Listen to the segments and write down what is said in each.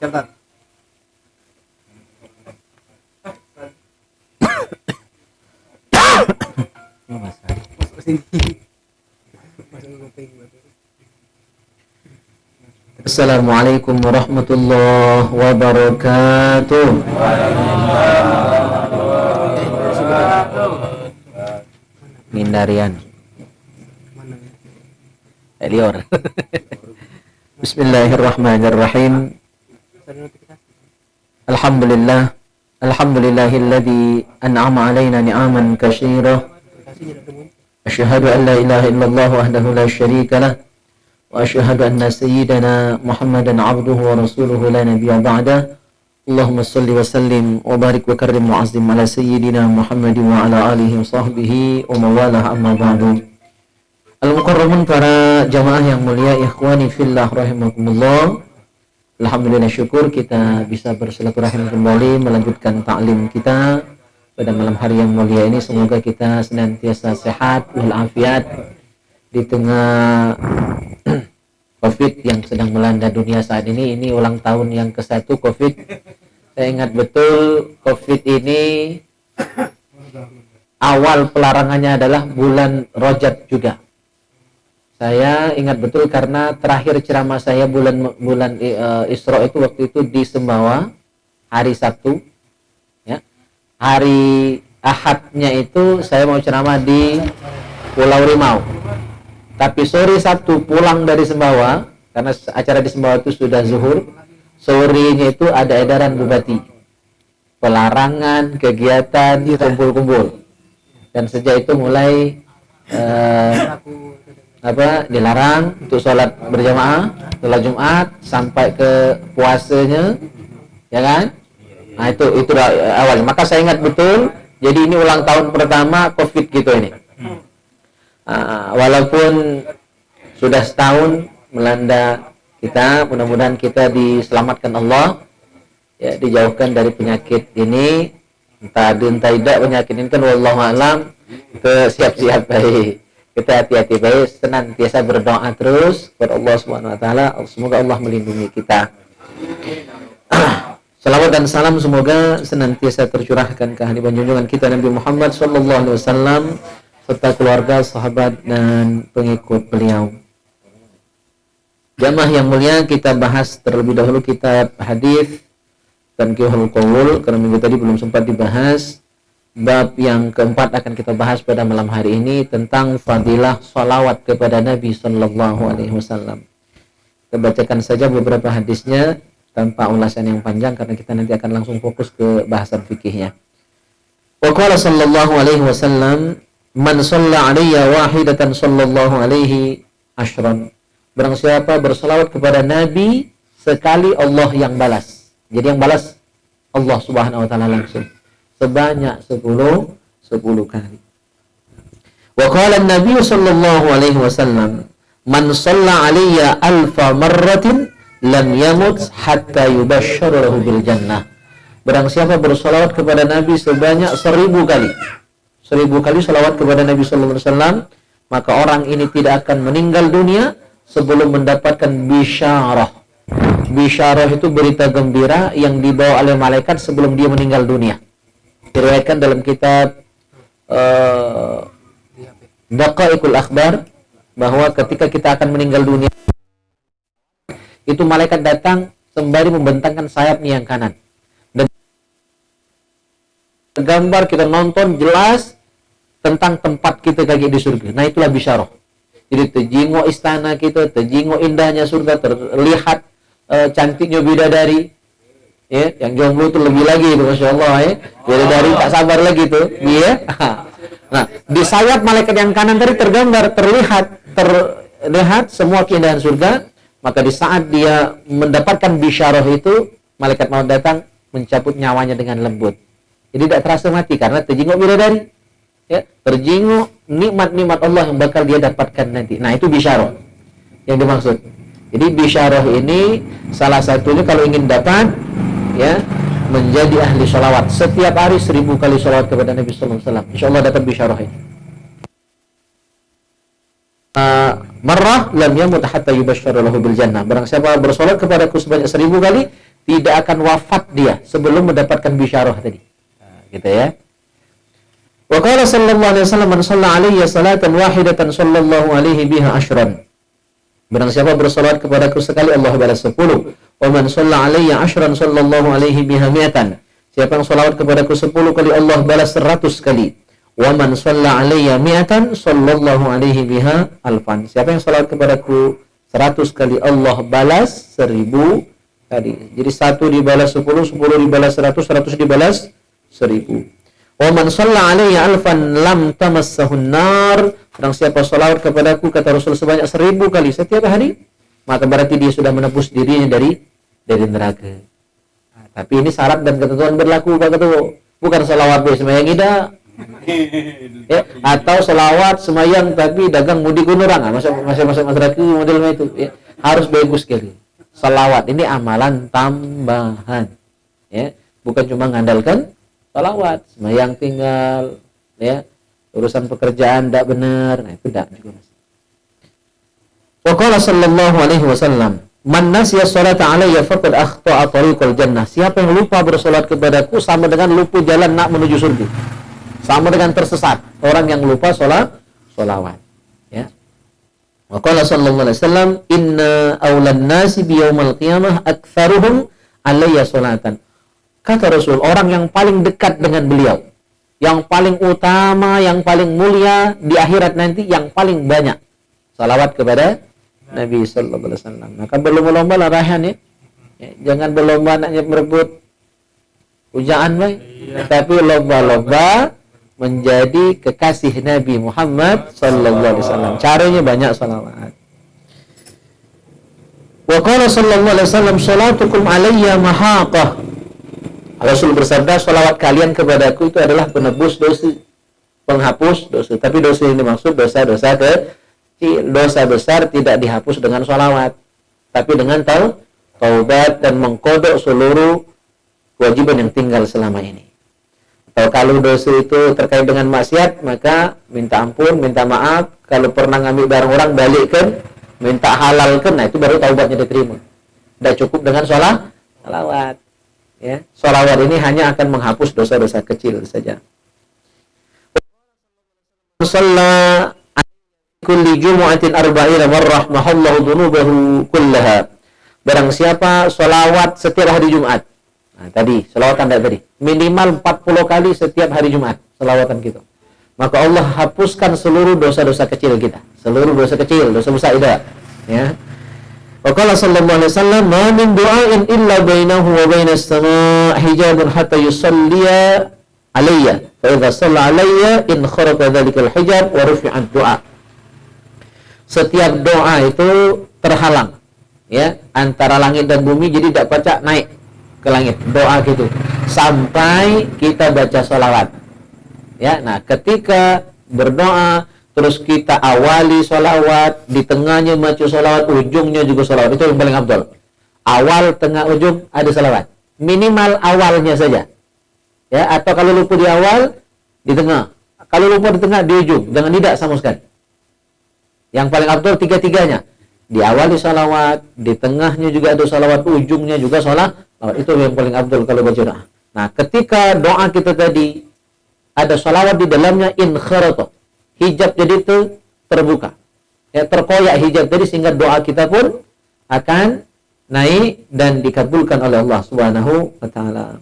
Catat. Masuk sini. Masuk kuping. Assalamualaikum warahmatullahi wabarakatuh. Mindarian Elior. Bismillahirrahmanirrahim. Alhamdulillah. Alhamdulillahilladzi an'ama alaina ni'aman katsirah. Asyhadu an la ilaha illallah wahdahu la syarika lah. Wa asyhadu anna sayyidana Muhammadan 'abduhu wa rasuluhu la nabiyya ba'dah. Allahumma shalli wa sallim wa barik wa karrim wa 'azzim ala sayyidina Muhammadin wa ala alihi wa sahbihi wa mawalah amma ba'du. Al-mukarramun, para jamaah yang mulia, ikhwani fillah rahimakumullah. Alhamdulillah, syukur kita bisa bersilaturahim kembali melanjutkan ta'lim kita pada malam hari yang mulia ini. Semoga kita senantiasa sehat walafiat di tengah COVID yang sedang melanda dunia saat ini. Ini ulang tahun yang ke-1 COVID. Saya ingat betul COVID ini awal pelarangannya adalah bulan Rajab juga. Saya ingat betul karena terakhir ceramah saya bulan Isra itu waktu itu di Sembawa hari Sabtu, ya. Hari Ahadnya itu saya mau ceramah di Pulau Rimau. Tapi sore Sabtu pulang dari Sembawa, karena acara di Sembawa itu sudah zuhur, sorenya itu ada edaran bupati pelarangan kegiatan kumpul-kumpul, dan sejak itu mulai dilarang untuk sholat berjamaah, sholat Jumat sampai ke puasanya, ya kan? Nah itu awalnya. Maka saya ingat betul. Jadi ini ulang tahun pertama COVID gitu ini. Walaupun sudah setahun melanda kita, mudah-mudahan kita diselamatkan Allah, ya, dijauhkan dari penyakit ini. Entah tidak penyakit ini kan wallahu a'lam. Kita siap-siap baik. Kita hati-hati baik, senantiasa berdoa terus kepada Allah Subhanahu wa taala. Semoga Allah melindungi kita. Salawat dan salam semoga senantiasa tercurahkan ke hadirat junjungan kita Nabi Muhammad sallallahu alaihi wasallam serta keluarga, sahabat dan pengikut beliau. Jamaah yang mulia, kita bahas terlebih dahulu kitab hadis Tanqihul Qaul karena minggu tadi belum sempat dibahas. Bab yang keempat akan kita bahas pada malam hari ini tentang fadilah salawat kepada Nabi sallallahu alaihi wasallam. Kita bacakan saja beberapa hadisnya tanpa ulasan yang panjang karena kita nanti akan langsung fokus ke bahasan fikihnya. Wa qala sallallahu alaihi wasallam, man shalla alayya wahidatan sallallahu alaihi asyran. Barang siapa bersalawat kepada Nabi sekali, Allah yang balas. Jadi yang balas Allah Subhanahu wa taala langsung sebanyak 10 kali. Wa qala an-nabiy sallallahu alaihi wasallam, man shalla alayya alfa marratin lam yamut hatta yubashshara lahu bil jannah. Barang siapa bersalawat kepada Nabi sebanyak 1000 kali. 1000 kali salawat kepada Nabi sallallahu alaihi wasallam, maka orang ini tidak akan meninggal dunia sebelum mendapatkan bisyarah. Bisyarah itu berita gembira yang dibawa oleh malaikat sebelum dia meninggal dunia. Diriwayatkan dalam kitab Daqaiqul Akhbar bahwa ketika kita akan meninggal dunia itu malaikat datang sembari membentangkan sayapnya yang kanan. Dan gambar kita nonton jelas tentang tempat kita kaki di surga. Nah itulah bisyarah. Jadi terjingo istana kita, terjingo indahnya surga, terlihat cantiknya bidadari. Ya, yang jomblo itu lebih lagi itu, masya Allah ya. Bidadari tak sabar lagi tuh, ya. Nah, di sayap malaikat yang kanan tadi tergambar, terlihat semua keindahan surga. Maka di saat dia mendapatkan bisyarah itu, malaikat maut datang mencabut nyawanya dengan lembut. Jadi tidak terasa mati karena terjingo bidadari. Ya, terjingo nikmat-nikmat Allah yang bakal dia dapatkan nanti. Nah, itu bisyarah yang dimaksud. Jadi bisyarah ini salah satunya kalau ingin dapat, ya, menjadi ahli sholawat setiap hari 1000 kali sholawat kepada Nabi sallallahu alaihi wasallam. Insyaallah dapat bisyarah ini. Marrah lam yamut hatta yubashshara lahu bil jannah. Barang siapa bersolat kepadaku sebanyak 1000 kali, tidak akan wafat dia sebelum mendapatkan bisyarah tadi. Nah, gitu ya. Wa qala sallallahu alaihi wasallam man shalla alayya salatan wahidatan sallallahu alaihi biha asyran. Barang siapa bersalat kepadaku sekali Allah balas 10. Wa man shalla alayya asyran sallallahu alaihi biha mi'atan. Siapa yang salawat kepadaku 10 kali Allah balas 100 kali. Wa man shalla alayya mi'atan sallallahu alaihi biha alfan. Siapa yang salawat kepadaku 100 kali Allah balas 1000 kali. Jadi 1 dibalas 10, 10 dibalas 100, 100 dibalas 1000. Wa man shalla alayya alfan lam tamassahun nar. Barang siapa salawat kepadaku kata Rasul sebanyak 1000 kali setiap hari, maka berarti dia sudah menebus dirinya dari neraka. Nah, tapi ini syarat dan ketentuan berlaku Pak Ketua. Bukan salawat be semayang ida. Ya, atau salawat semayang tapi dagang mudik gunurang. Masuk masyarakat model itu ya. Harus bagus sekali. Salawat ini amalan tambahan. Ya, bukan cuma mengandalkan salawat, semayang tinggal, ya, urusan pekerjaan tidak benar, nah itu tidak juga. Wa qala sallallahu alaihi wasallam, man nasiya sholata alayya faqad akhta'a tariqal jannah. Siapa yang lupa bersolat kepadaku sama dengan lupa jalan nak menuju surga. Sama dengan tersesat orang yang lupa solawat. Ya. Wa qala sallallahu alaihi wasallam, inna awlan nasi bi yaumal qiyamah aktsaruhum alayya sholatan. Kata Rasul, orang yang paling dekat dengan beliau, yang paling utama, yang paling mulia di akhirat nanti, yang paling banyak salawat kepada Nabi sallallahu alaihi wasallam. Maka berlomba-lomba lah rahan ya. Jangan berlomba nak merebut ujaan baik, tapi lomba-lomba menjadi kekasih Nabi Muhammad sallallahu alaihi wasallam. Caranya banyak salawat. Wa qala sallallahu alaihi wasallam, salatukum alayya mahaqah. Rasul bersabda, salawat kalian kepadaku itu adalah penebus dosa, penghapus dosa. Tapi dosa yang dimaksud dosa-dosa kecil. Dosa besar tidak dihapus dengan salawat, tapi dengan taubat dan mengkodok seluruh kewajiban yang tinggal selama ini. Atau kalau dosa itu terkait dengan maksiat, maka minta ampun, minta maaf. Kalau pernah ngambil barang orang, balikkan, minta halalkan. Nah itu baru taubatnya diterima. Tidak cukup dengan salawat. Ya, sholawat ini hanya akan menghapus dosa-dosa kecil saja. Shalla kulli jumu'atin arba'ina marrah mahallahu dhunubahu kullaha. Barang siapa sholawat setiap hari Jumat. Nah, tadi sholawatan tadi minimal 40 kali setiap hari Jumat sholawatan kita. Maka Allah hapuskan seluruh dosa-dosa kecil kita. Seluruh dosa kecil, dosa besar tidak. Ya. Wa qala sallallahu alaihi wasallam, ma min du'ain illa bainahu wa bainas sama' hijabun hatta yusalliya alayya. Fa idza shalla alayya in kharaqa dhalikal hijab wa rufi'at du'a. Setiap doa itu terhalang ya antara langit dan bumi, jadi tidak pacak naik ke langit doa gitu sampai kita baca sholawat. Ya, nah ketika berdoa terus kita awali sholawat, di tengahnya baca sholawat, ujungnya juga sholawat. Itu yang paling afdal. Awal, tengah, ujung ada sholawat. Minimal awalnya saja. Ya, atau kalau lupa di awal, di tengah. Kalau lupa di tengah, di ujung. Jangan tidak sama sekali. Yang paling afdal tiga-tiganya. Di awal di sholawat, di tengahnya juga ada sholawat, ujungnya juga sholawat. Itu yang paling afdal kalau baca doa. Nah, ketika doa kita tadi ada sholawat di dalamnya, in kharato, hijab jadi itu terbuka, ya, terkoyak hijab jadi sehingga doa kita pun akan naik dan dikabulkan oleh Allah Subhanahu wa taala.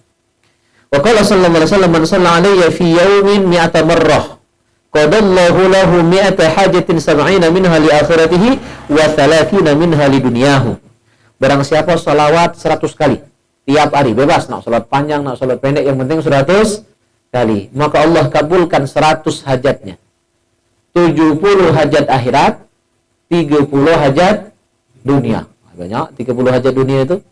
Wa qala sallallahu alaihi wasallam, man shalla alayya fi yawmin mi'ata marrah qadallahu lahu mi'ata hajatin sab'ina minha li akhiratihi wa 30 minha li dunyahu. Barang siapa salawat 100 kali tiap hari, bebas nak salat panjang nak salat pendek, yang penting 100 kali, maka Allah kabulkan 100 hajatnya. 70 hajat akhirat, 30 hajat dunia. Banyak 30 hajat dunia itu.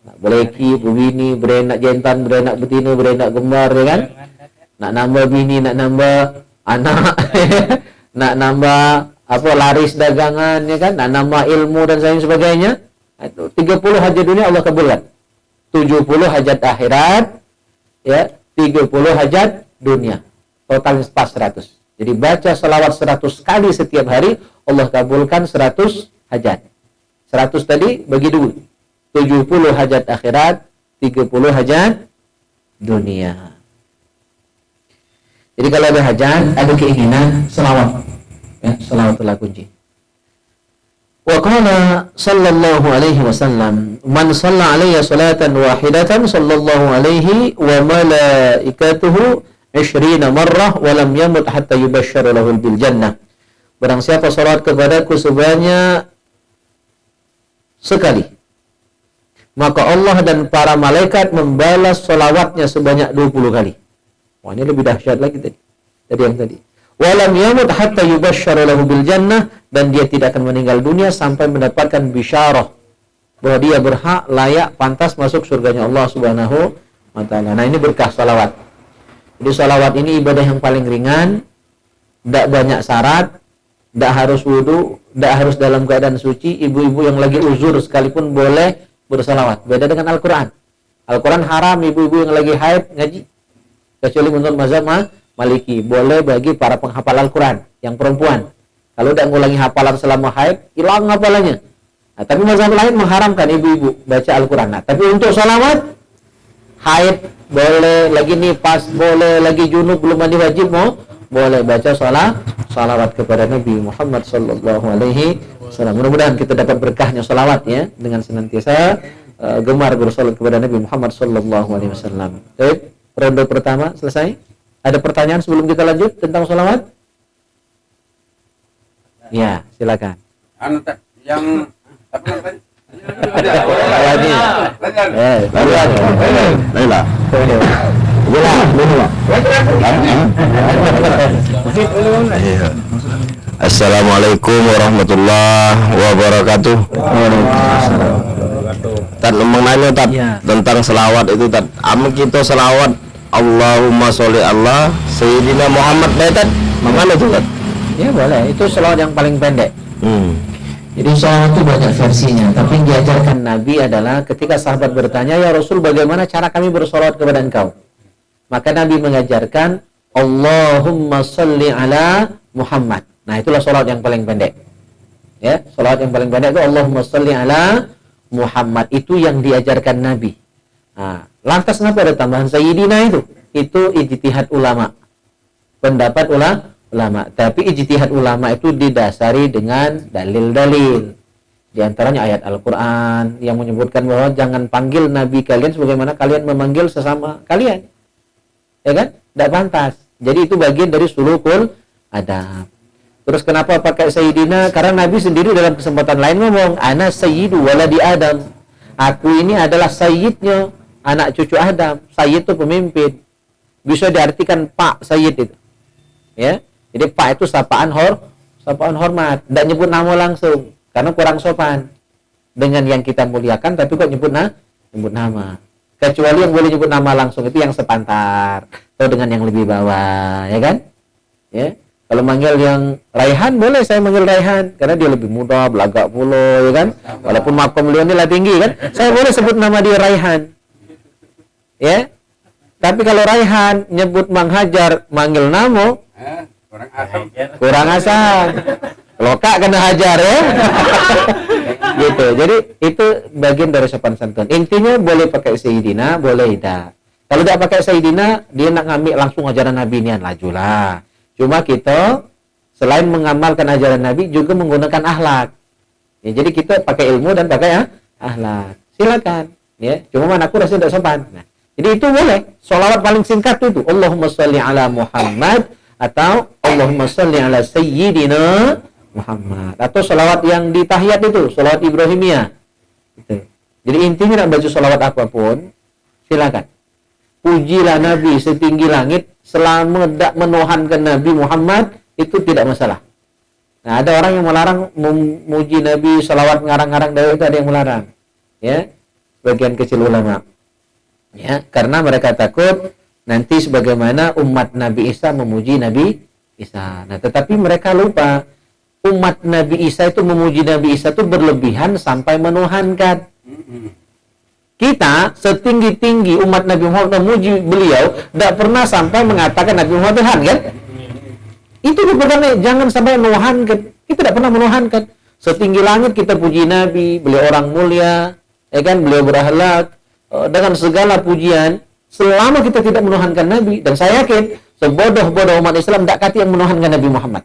Nak beleki, bini, berenak jantan, berenak betina, berenak gembar, ya kan? Nak nambah bini, nak nambah anak, nak nambah apa laris dagangan, ya kan? Nak nambah ilmu dan sebagainya. Itu 30 hajat dunia Allah kabulkan. 70 hajat akhirat, ya, 30 hajat dunia. Totalnya pas 100. Jadi baca salawat 100 kali setiap hari, Allah kabulkan 100 hajat. 100 tadi bagi 2. 70 hajat akhirat, 30 hajat dunia. Jadi kalau ada hajat, ada keinginan, selawat. Ya, selawat adalah kunci. Wa qala sallallahu alaihi wasallam, man shalla alayya salatan wahidatan sallallahu alaihi wa malaikatuhu 20 marrah wa lam yamut hatta yubashshara lahu bil jannah. Barang siapa salat kepadaku sebanyak sekali, maka Allah dan para malaikat membalas salawatnya sebanyak 20 kali. Wah, ini lebih dahsyat lagi dari yang tadi. Walam yamut hatta yubashshara lahu bil jannah, dan dia tidak akan meninggal dunia sampai mendapatkan bisyarah bahwa dia berhak, layak, pantas masuk surganya Allah Subhanahu wa taala. Nah, ini berkah salawat. Jadi salawat ini ibadah yang paling ringan, tidak banyak syarat, tidak harus wudu, tidak harus dalam keadaan suci. Ibu-ibu yang lagi uzur sekalipun boleh bersalawat. Beda dengan Al-Quran. Al-Quran haram ibu-ibu yang lagi haid ngaji. Kecuali menurut mazhab Maliki, boleh bagi para penghafal Al-Quran yang perempuan. Kalau tidak ngulangi hafalan selama haid, hilang hafalannya. Nah, tapi mazhab lain mengharamkan ibu-ibu baca Al-Quran. Nah, tapi untuk salawat, haid boleh, lagi nifas boleh, lagi junub belum mandi wajib boleh baca salawat kepada Nabi Muhammad sallallahu alaihi wasallam. Mudah-mudahan kita dapat berkahnya salawat ya, dengan senantiasa gemar bersolat kepada Nabi Muhammad sallallahu alaihi wasallam. Baik, ronde pertama selesai. Ada pertanyaan sebelum kita lanjut tentang salawat? Ya, silakan. Yang Assalamualaikum warahmatullahi wabarakatuh. Tad mengenai tentang selawat itu, tad amun kita selawat Allahumma sholli Allah Sayyidina Muhammad Tad mana itu tad? Ya boleh, itu selawat yang paling pendek. Jadi salawat itu banyak versinya, tapi yang diajarkan Nabi adalah ketika sahabat bertanya, ya Rasul, bagaimana cara kami bersalawat kepada Engkau? Maka Nabi mengajarkan Allahumma sholli ala Muhammad. Nah, itulah salawat yang paling pendek. Ya, salawat yang paling pendek itu Allahumma sholli ala Muhammad, itu yang diajarkan Nabi. Nah, lantas kenapa ada tambahan Sayyidina itu? Itu ijtihad ulama. Pendapat ulama. Tapi ijtihad ulama itu didasari dengan dalil-dalil. Di antaranya ayat Al-Quran yang menyebutkan bahwa jangan panggil Nabi kalian sebagaimana kalian memanggil sesama kalian. Ya kan? Tidak pantas. Jadi itu bagian dari sulukul adab. Terus kenapa pakai Sayyidina? Karena Nabi sendiri dalam kesempatan lain ngomong, Ana sayyidu waladi Adam. Aku ini adalah sayyidnya anak cucu Adam. Sayyid itu pemimpin. Bisa diartikan Pak Sayyid itu. Ya. Jadi Pak itu sapaan hormat. Tidak nyebut nama langsung. Karena kurang sopan. Dengan yang kita muliakan, tapi kok nyebut nama. Kecuali yang boleh nyebut nama langsung itu yang sepantar. Atau dengan yang lebih bawah. Ya kan? Ya. Kalau manggil yang Raihan, boleh saya manggil Raihan. Karena dia lebih muda, belagak pula. Ya kan? Walaupun makom beliau ini lah tinggi kan. Saya boleh sebut nama dia Raihan. Ya. Tapi kalau Raihan nyebut Mang Hajar, manggil nama, kurang asam. Lokak kena hajar ya. Gitu. Jadi itu bagian dari sopan santun. Intinya boleh pakai Sayyidina, boleh tidak. Kalau tidak pakai Sayyidina, dia nak ngambil langsung ajaran Nabi ini, lajulah. Cuma kita selain mengamalkan ajaran Nabi juga menggunakan akhlak. Ya, jadi kita pakai ilmu dan pakai akhlak. Silakan. Ya. Cuma mana aku rasa tidak sopan. Nah, jadi itu boleh. Sholawat paling singkat itu Allahumma sholli ala Muhammad atau Allahumma sholli ala Sayyidina Muhammad, atau sholawat yang di tahiyat itu, sholawat Ibrahimiyah. Gitu. Jadi intinya nak baca sholawat apapun, silakan. Pujilah Nabi setinggi langit selama tidak menuhankan Nabi Muhammad, itu tidak masalah. Nah, ada orang yang melarang memuji Nabi, sholawat ngarang-ngarang dari itu, ada yang melarang. Ya, sebagian kecil ulama. Ya, karena mereka takut nanti sebagaimana umat Nabi Isa memuji Nabi Isa. Nah, tetapi mereka lupa umat Nabi Isa itu memuji Nabi Isa itu berlebihan sampai menuhankan. Kita setinggi-tinggi umat Nabi Muhammad memuji beliau, tidak pernah sampai mengatakan Nabi Muhammad Tuhan, kan? Itu bukan, jangan sampai menuhankan. Kita tidak pernah menuhankan. Setinggi langit kita puji Nabi, beliau orang mulia, ya kan, beliau berakhlak dengan segala pujian, selama kita tidak menuhankan Nabi. Dan saya yakin sebodoh-bodoh umat Islam tidak kati yang menuhankan Nabi Muhammad,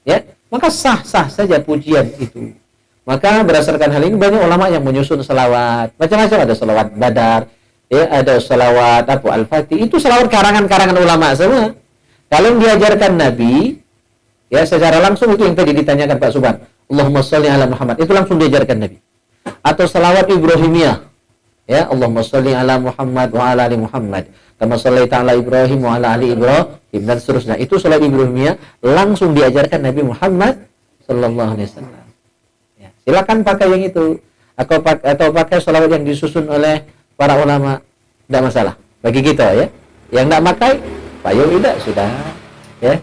ya, maka sah-sah saja pujian itu. Maka berdasarkan hal ini banyak ulama yang menyusun selawat macam-macam. Ada selawat Badar, ya, ada selawat Al-Fatih. Itu selawat karangan-karangan ulama semua. Kalau yang diajarkan Nabi, ya, secara langsung itu yang tadi ditanyakan Pak Subhan, Allahumma sholli ala Muhammad, itu langsung diajarkan Nabi. Atau selawat Ibrahimiyah, ya, Allahumma sholli ala Muhammad wa ala ali Muhammad kama shallaita ala Ibrahim wa ala ali Ibrahim, dan seterusnya. Itu selawat Ibrahimiyah langsung diajarkan Nabi Muhammad sallallahu alaihi wasallam. Silakan pakai yang itu, atau pakai salawat yang disusun oleh para ulama, tidak masalah bagi kita, ya. Yang tidak pakai, payung tidak, sudah, ya.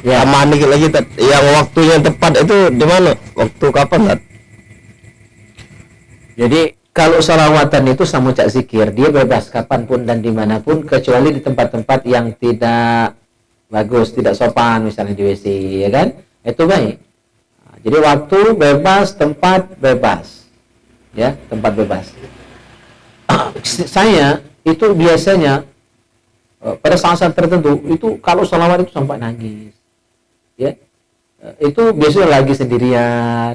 Ya, aman dikit lagi, Tat. Yang waktunya tepat itu di mana? Waktu kapan, Tat? Jadi kalau salawatan itu sama cak zikir, dia bebas kapanpun dan dimanapun, kecuali di tempat-tempat yang tidak bagus, tidak sopan, misalnya di WC, ya kan? Itu baik. Jadi waktu bebas, tempat bebas, ya, tempat bebas. Saya itu biasanya pada saat-saat tertentu itu kalau salawat itu sampai nangis, ya, itu biasanya lagi sendirian,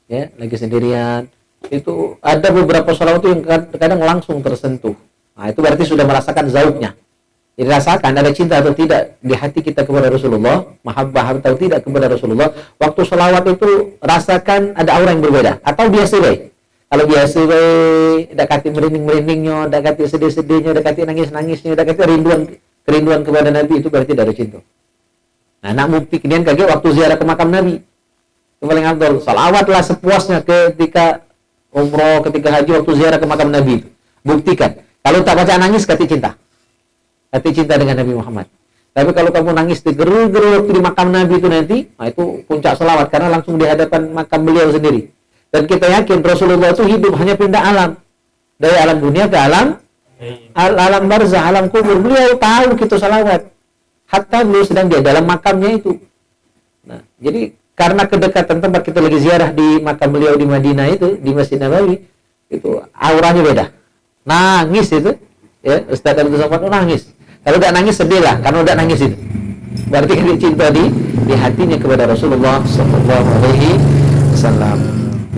ya, lagi sendirian. Itu ada beberapa salawat itu yang kadang langsung tersentuh. Nah, itu berarti sudah merasakan zauknya. Dirasakan ada cinta atau tidak di hati kita kepada Rasulullah, mahabbah atau tidak kepada Rasulullah. Waktu selawat itu rasakan ada aura yang berbeda. Atau biasa baik. Kalau biasa baik, ada kati merinding-merindingnya, ada kati sedih-sedihnya, ada kati nangis-nangisnya, ada kati kerinduan kepada Nabi, itu berarti ada cinta. Nah, nak bukti kemudian kaget waktu ziarah ke makam Nabi. Itu paling afdal. Salawatlah sepuasnya ketika umroh, ketika haji, waktu ziarah ke makam Nabi itu. Buktikan. Kalau tak baca nangis, kati cinta. Hati cinta dengan Nabi Muhammad. Tapi kalau kamu nangis digeru-geru waktu di makam Nabi itu nanti, nah itu puncak selawat karena langsung di hadapan makam beliau sendiri. Dan kita yakin Rasulullah itu hidup hanya pindah alam dari alam dunia ke alam barzah, alam kubur. Beliau tahu kita selawat. Hatta beliau sedang di dalam makamnya itu. Nah, jadi karena kedekatan tempat kita lagi ziarah di makam beliau di Madinah itu, di Masjid Nabawi, itu auranya beda. Nangis itu, ya, Ustaz Abdul Somad nangis. Kalau tidak nangis sedih lah, karena udah nangis itu. Berarti kan cinta di hatinya kepada Rasulullah Sallallahu Alaihi Wasallam.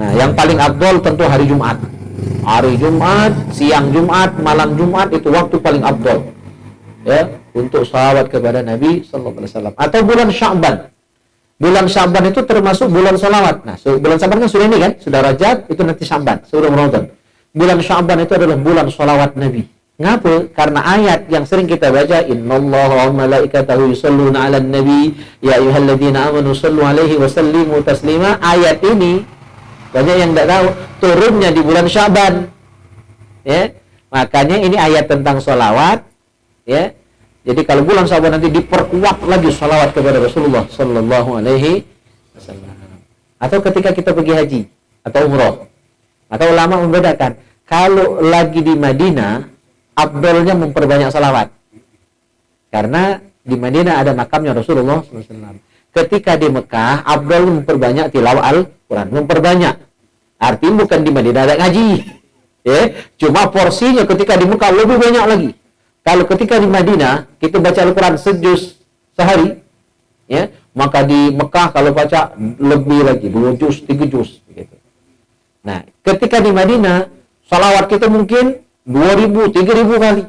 Nah, yang paling afdal tentu hari Jumat. Hari Jumat, siang Jumat, malam Jumat itu waktu paling afdal, ya, untuk salawat kepada Nabi Sallallahu Alaihi Wasallam. Atau bulan Sya'ban. Bulan Sya'ban itu termasuk bulan salawat. Nah, bulan Sya'ban kan sudah ini kan, sudah Rajab, itu nanti Sya'ban, sebelum Ramadan. Bulan Sya'ban itu adalah bulan salawat Nabi. Ngapa? Karena ayat yang sering kita baca, innallaha wa malaikatahu yusholluna 'alan nabi ya ayyuhalladzina amanu shallu 'alaihi wa sallimu taslima. Ayat ini banyak yang tidak tahu turunnya di bulan Sya'ban. Ya. Makanya ini ayat tentang sholawat, ya. Jadi kalau bulan Sya'ban nanti diperkuat lagi sholawat kepada Rasulullah sallallahu alaihi wasallam. Atau ketika kita pergi haji atau umroh. Maka ulama membedakan, kalau lagi di Madinah afdalnya memperbanyak salawat. Karena di Madinah ada makamnya Rasulullah SAW. Ketika di Mekah, afdal memperbanyak tilawah Al-Quran. Memperbanyak. Artinya bukan di Madinah ada ngaji. Ya, cuma porsinya ketika di Mekah lebih banyak lagi. Kalau ketika di Madinah, kita baca Al-Quran sejuz sehari, ya, maka di Mekah kalau baca lebih lagi, 2 juz, 3 juz. Begitu. Nah, ketika di Madinah, salawat kita mungkin 2.000, 3.000 kali,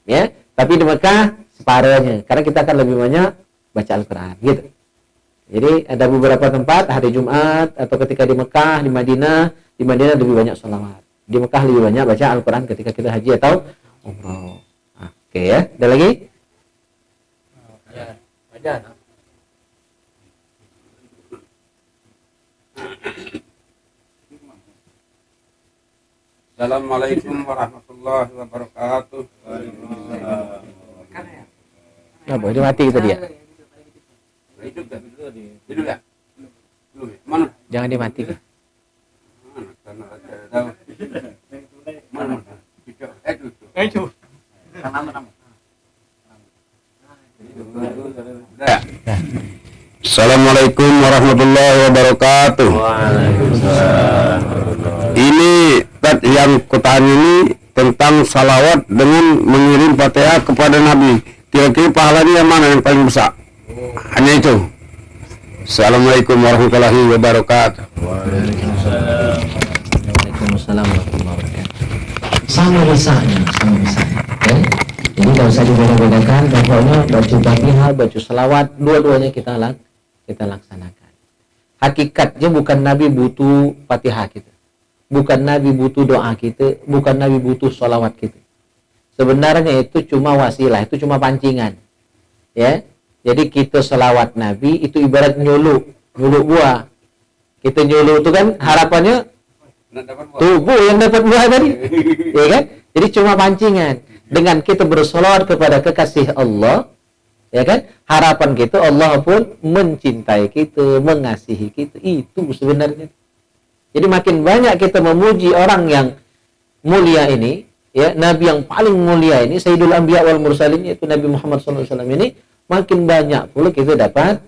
ya. Tapi di Mekah separuhnya, karena kita akan lebih banyak baca Al-Quran, gitu. Jadi ada beberapa tempat hari Jumat atau ketika di Mekah, di Madinah lebih banyak salawat. Di Mekah lebih banyak baca Al-Quran ketika kita haji atau umroh. Oke, ya. Ada lagi? Ya, ada. Assalamualaikum warahmatullahi wabarakatuh. Nah, boleh mati kita dia. Hidup tak? Hidup tak? Mana? Jangan dimatikan. Karena ada tahu. Mana? Itu. Assalamualaikum warahmatullahi wabarakatuh. Waalaikumsalam. yang kutahan ini tentang salawat dengan mengirim Fatihah kepada Nabi. Kira-kira pahalanya yang mana yang paling besar? Hanya itu. Assalamualaikum warahmatullahi wabarakatuh. Waalaikumsalam warahmatullahi wabarakatuh. Sama besarnya, ya. Jadi tidak usah dibeda-bedakan, pokoknya baca Fatihah, baca selawat, dua-duanya kita laksanakan. Hakikatnya bukan Nabi butuh Fatihah kita, bukan Nabi butuh doa kita, bukan Nabi butuh selawat kita. Sebenarnya itu cuma wasilah, itu cuma pancingan, ya. Jadi kita selawat Nabi itu ibarat nyuluk buah. Kita nyuluk itu kan harapannya tubuh yang dapat buah tadi, ya kan? Jadi cuma pancingan. Dengan kita bersolawat kepada kekasih Allah, ya kan? Harapan kita Allah pun mencintai kita, mengasihi kita. Itu sebenarnya. Jadi makin banyak kita memuji orang yang mulia ini, ya, Nabi yang paling mulia ini, Sayyidul Anbiya wal Mursalin, yaitu Nabi Muhammad SAW ini, makin banyak pula kita dapat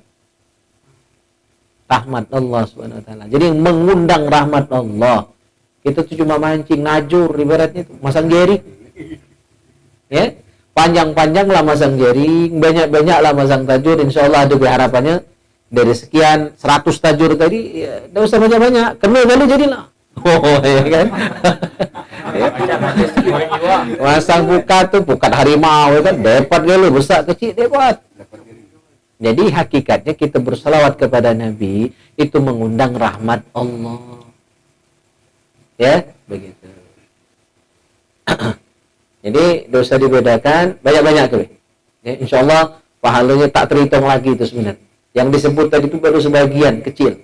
rahmat Allah Subhanahu wa taala. Jadi mengundang rahmat Allah. Kita tuh cuma mancing najur ibaratnya itu, masang jaring. Ya, panjang-panjanglah masang jaring, banyak-banyaklah masang tajur, insyaallah ada harapannya dari sekian 100 tajur tadi, ya, enggak usah banyak-banyak, kena kali jadilah. Oh, ya kan? Ya. Masang pukat harimau ya kan, dapat kali besar kecil dapat. Jadi hakikatnya kita berselawat kepada Nabi itu mengundang rahmat Allah. Ya, begitu. Jadi dosa dibedakan banyak-banyak tuh. Ya, insyaallah pahalanya tak terhitung lagi itu sebenarnya. Yang disebut tadi itu baru sebagian kecil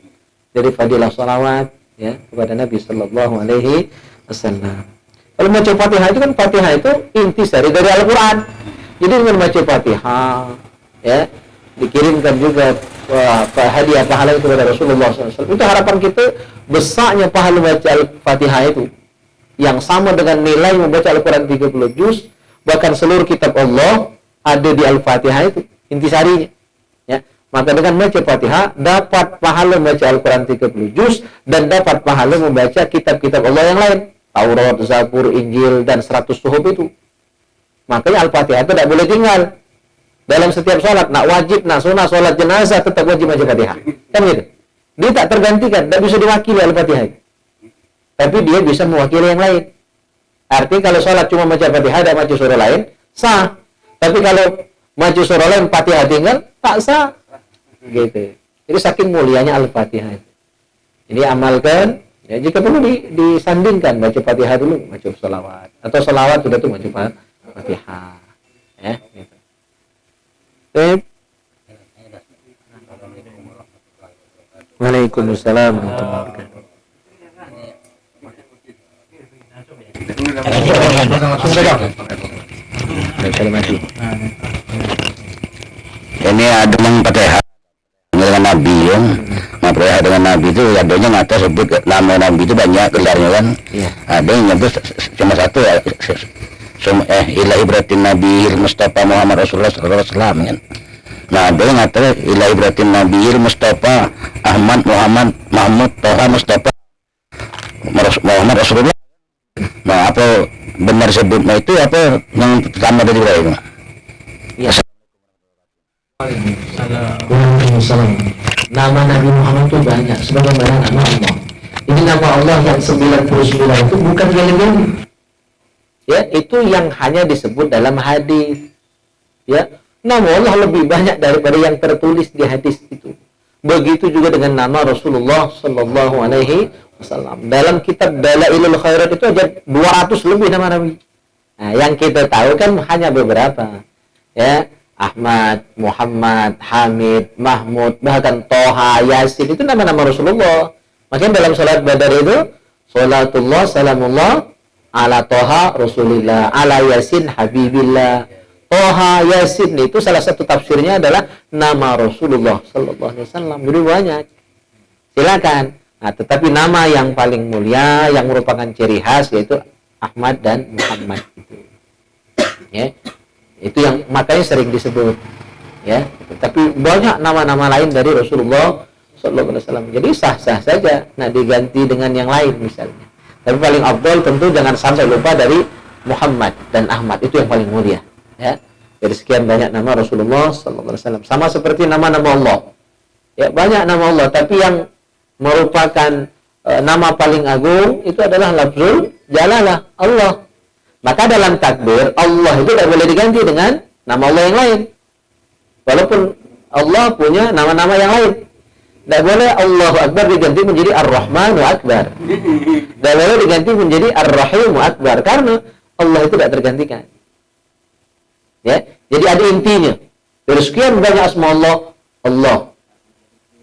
dari fadilah salawat ya kepada Nabi sallallahu alaihi wasallam. Kalau baca Fatihah itu kan Fatihah itu intisari dari Al-Qur'an. Jadi dengan baca Fatihah ya dikirimkan juga hadiah pahala kepada Rasulullah SAW. Itu harapan kita besarnya pahala baca Al-Fatihah itu yang sama dengan nilai membaca Al-Quran 30 juz, bahkan seluruh kitab Allah ada di Al-Fatihah itu intisarinya ya. Maka dengan membaca Fatihah dapat pahala membaca Al-Quran 30 juz dan dapat pahala membaca kitab-kitab Allah yang lain, Taurat, Zabur, Injil dan 100 suhuf itu. Makanya Al-Fatihah itu tidak boleh tinggal dalam setiap sholat, nak wajib, nak sunnah, sholat jenazah tetap wajib baca Fatihah. Kan gitu. Dia tak tergantikan, tidak bisa diwakili Al-Fatihah. Tapi dia bisa mewakili yang lain. Artinya kalau sholat cuma baca Fatihah dan baca surah lain, sah. Tapi kalau baca surah lain, Fatihah tinggal, tak sah. Gitu. Jadi saking mulianya Al-Fatihah. Jadi amalkan, ya, jika perlu disandingkan, baca Fatihah dulu, baca sholawat. Atau sholawat sudah tuh baca Fatihah. Ya, gitu. Waalaikumsalam warahmatullahi wabarakatuh. Ini ada yang Fatihah dengan Nabi ya. Fatihah dengan Nabi itu adanya ngata sebut nama Nabi itu banyak gelarnya kan. Ada yang nyebut cuma satu ya. Ilahi beratin Nabi Mustafa Muhammad Rasulullah SAW kan. Nah ada yang ngata ilahi beratin Nabi Mustafa Ahmad Muhammad Mahmud Toha Mustafa Muhammad Rasulullah. Nah apa benar sebutnya itu apa yang pertama dari itu? Ya. Waalaikumsalam. Nama Nabi Muhammad itu banyak sebagaimana nama Allah. Ini nama Allah yang 99 itu bukan geli-geli. Ya, itu yang hanya disebut dalam hadis. Ya, nama Allah lebih banyak daripada yang tertulis di hadis itu. Begitu juga dengan nama Rasulullah sallallahu alaihi wasallam. Dalam kitab Dalailul Khairat itu ada 200 lebih nama Nabi. Nah, yang kita tahu kan hanya beberapa. Ya, Ahmad, Muhammad, Hamid, Mahmud, bahkan Toha, Yasin itu nama-nama Rasulullah. Makanya dalam salat Badar itu salatullah salamullah ala Toha Rasulillah, ala Yasin Habibillah. Toha Yasin itu salah satu tafsirnya adalah nama Rasulullah sallallahu alaihi wasallam. Jadi banyak. Silakan. Nah, tetapi nama yang paling mulia yang merupakan ciri khas yaitu Ahmad dan Muhammad itu. Ya. Itu yang makanya sering disebut. Ya. Tapi banyak nama-nama lain dari Rasulullah sallallahu alaihi wasallam. Jadi sah-sah saja nah diganti dengan yang lain misalnya. Tapi paling afdal tentu jangan sampai lupa dari Muhammad dan Ahmad, itu yang paling mulia. Ya, dari sekian banyak nama Rasulullah sallallahu alaihi wasallam. Sama seperti nama-nama Allah. Ya, banyak nama Allah, tapi yang merupakan nama paling agung itu adalah lafzul jalalah, Allah. Maka dalam takbir Allah itu tidak boleh diganti dengan nama Allah yang lain. Walaupun Allah punya nama-nama yang lain. Tidak boleh Allahu Akbar diganti menjadi Ar-Rahmanu Akbar. Tidak boleh diganti menjadi Ar-Rahimu Akbar. Karena Allah itu tidak tergantikan. Ya, jadi ada intinya. Dari sekian banyak asma Allah, Allah.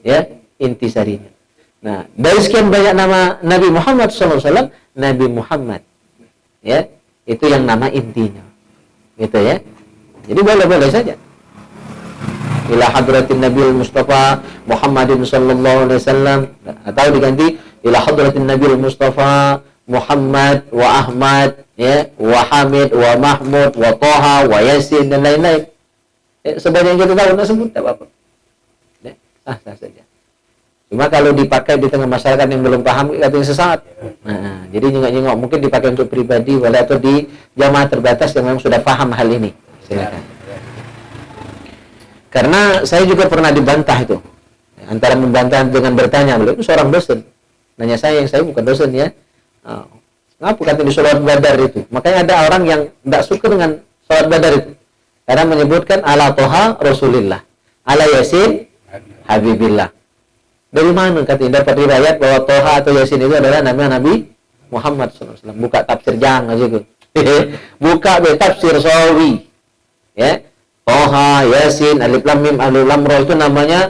Ya, inti sarinya. Nah, dari sekian banyak nama Nabi Muhammad SAW, Nabi Muhammad. Ya, itu yang nama intinya. Gitu ya. Jadi boleh-boleh saja. Ila hadratin Nabil Mustafa Muhammadin sallallahu alaihi wasallam, atau diganti ila hadratin Nabil Mustafa Muhammad wa Ahmad, ya, wa Hamid wa Mahmud wa Toha wa Yasin dan lain-lain. Sebanyak yang kita tahu, nggak sebut apa-apa. Ya, sah saja. Cuma kalau dipakai di tengah masyarakat yang belum paham, katanya sesat. Nah, jadi nyengok-nyengok mungkin dipakai untuk pribadi, atau di jamaah terbatas yang memang sudah paham hal ini. Silakan. Karena saya juga pernah dibantah itu. Antara membantah dengan bertanya, beliau itu seorang dosen. Nanya saya, yang saya bukan dosen ya. Ngapa kata di sholat badar itu? Makanya ada orang yang tidak suka dengan sholat badar itu. Karena menyebutkan ala toha Rasulillah, ala yasin Habibillah. Dari mana katanya dapat riwayat bahwa toha atau yasin itu adalah nama Nabi Muhammad SAW? Buka tafsir jangan aja. Buka tafsir Sawi. Ya. Toha, Yasin, Alif Lam Mim, Alif Lam Ra itu namanya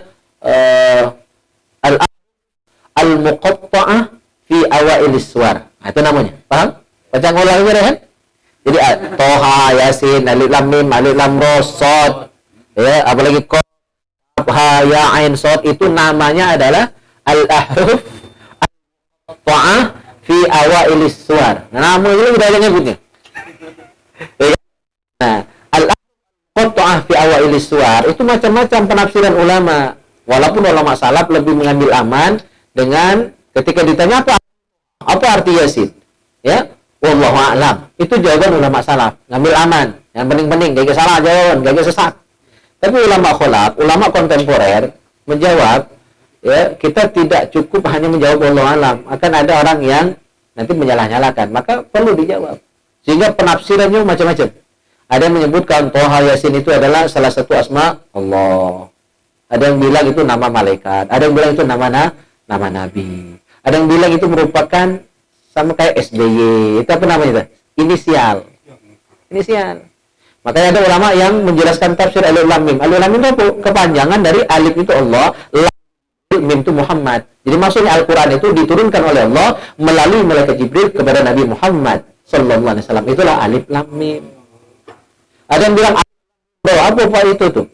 al-muqatta'ah fi awailis suwar. Nah, itu namanya. Paham? Baca ulang ini kan? Jadi Toha, Yasin, Alif Lam Mim, Alif Lam Ra, Shad, ya, apalagi Qaf, Ha, Ya, Ain, Shad itu namanya adalah al-ahruf al-muqatta'ah fi awailis suwar. Nah, nama itu udah ada nyebutnya. Nah, Qat'ah fi awailis suwar itu macam-macam penafsiran ulama. Walaupun ulama salaf lebih mengambil aman dengan ketika ditanya apa arti Yasin? Ya, wallahu a'lam. Itu jawaban ulama salaf, ngambil aman. Yang penting-penting gak salah jawaban, gak sesat. Tapi ulama khalaf, ulama kontemporer menjawab, ya, kita tidak cukup hanya menjawab wallahu a'lam. Akan ada orang yang nanti menyalah-nyalahkan, maka perlu dijawab. Sehingga penafsirannya macam-macam. Ada yang menyebutkan Toha Yasin itu adalah salah satu asma Allah. Ada yang bilang itu nama malaikat. Ada yang bilang itu nama Nabi. Ada yang bilang itu merupakan sama kayak SBY. Itu apa namanya? Inisial. Makanya ada ulama yang menjelaskan tafsir Alif Lam Mim. Alif Lam Mim itu kepanjangan dari alif itu Allah, Lam Mim itu Muhammad. Jadi maksudnya Al-Quran itu diturunkan oleh Allah melalui malaikat Jibril kepada Nabi Muhammad sallallahu alaihi wasallam. Itulah Alif Lam Mim. Ada yang bilang apa itu tuh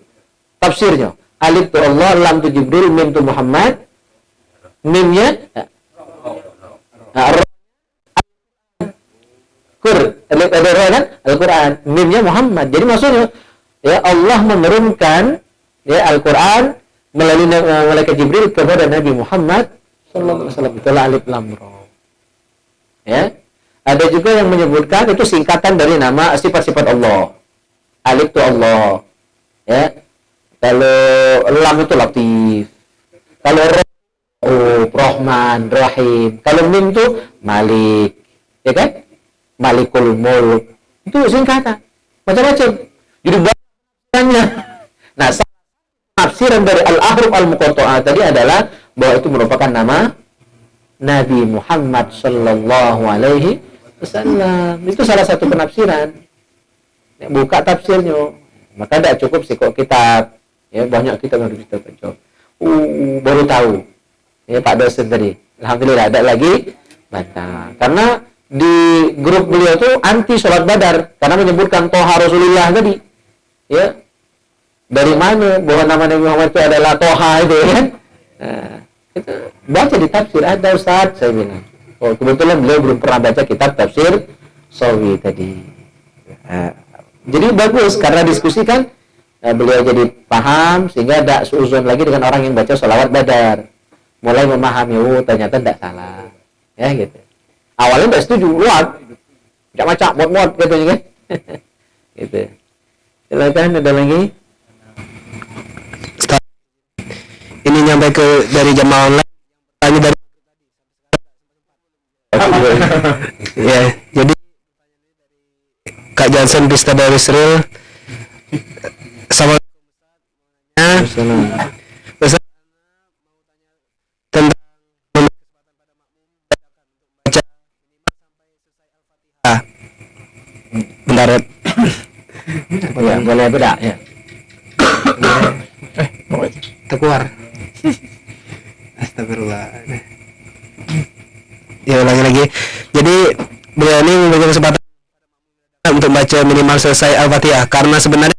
tafsirnya? Alif itu Allah, Lam itu Jibril, Mim itu Muhammad. Mimnya kan Al-Quran. Mimnya Muhammad. Jadi maksudnya ya Allah menurunkan ya Al-Quran melalui malaikat Jibril kepada Nabi Muhammad sallallahu alaihi wasallam. Itulah Alif Lam Ra. Ya. Ada juga yang menyebutkan itu singkatan dari nama sifat-sifat Allah. Alif itu Allah, ya. Kalau Lam itu Latif. Kalau Rahman, Rahim. Kalau Mim itu Malik, ya kan? Malikul Mulk. Itu singkatan. Macam-macam. Jadi banyak. Nah, tafsiran dari al-ahruf al-muqatta'ah tadi adalah bahwa itu merupakan nama Nabi Muhammad sallallahu alaihi wasallam. Itu salah satu penafsiran. Buka tafsirnya, maka tidak cukup sih kok kitab, ya banyak kitab yang harus kita baca. Baru tahu, ya Pak dosen tadi, alhamdulillah ada lagi baca. Karena di grup beliau tuh anti sholat badar, karena menyebutkan Toha Rasulullah tadi, ya dari mana bahwa nama Nabi Muhammad itu adalah Toha itu, ya kan? Nah, itu baca di tafsir ada Ustaz, saya bilang. Oh kebetulan beliau belum pernah baca kitab tafsir Sawi tadi. Jadi bagus karena diskusi kan beliau jadi paham sehingga tidak seuzon lagi dengan orang yang baca sholawat badar, mulai memahami ternyata tidak salah ya gitu. Awalnya nggak setuju, macam-macam, mod-mod katanya kan. Gitu. Silakan ada lagi. Ini nyampe ke dari jamaah online, tanya dari ya, jadi Kak Jansen Pista dari Israel sama Ustaz, tentang baca Al-Fatihah. Bentar. Ya, boleh beda ya. Teguar. Astagfirullah. Ya ulangi lagi. Jadi beliau ini memberikan kesempatan untuk baca minimal selesai Al-Fatihah karena sebenarnya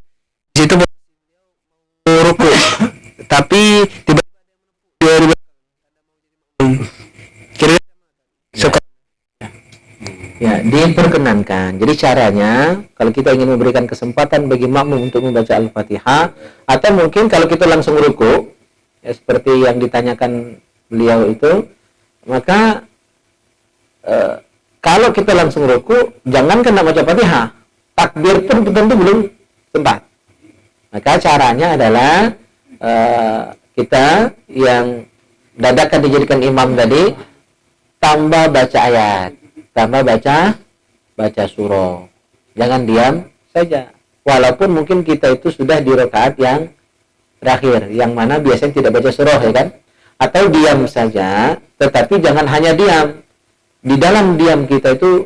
di situ ruku. Tapi tiba-tiba kira-kira suka. Ya, diperkenankan. Jadi caranya kalau kita ingin memberikan kesempatan bagi makmum untuk membaca Al-Fatihah, atau mungkin kalau kita langsung ruku, ya, seperti yang ditanyakan beliau itu, maka kalau kita langsung ruku, jangan kena baca Fatihah, takbir pun tentu belum sempat. Maka caranya adalah kita yang dadakan dijadikan imam tadi, tambah baca ayat, tambah baca surah. Jangan diam saja. Walaupun mungkin kita itu sudah di rakaat yang terakhir, yang mana biasanya tidak baca surah, ya kan? Atau diam saja, tetapi jangan hanya diam. Di dalam diam kita itu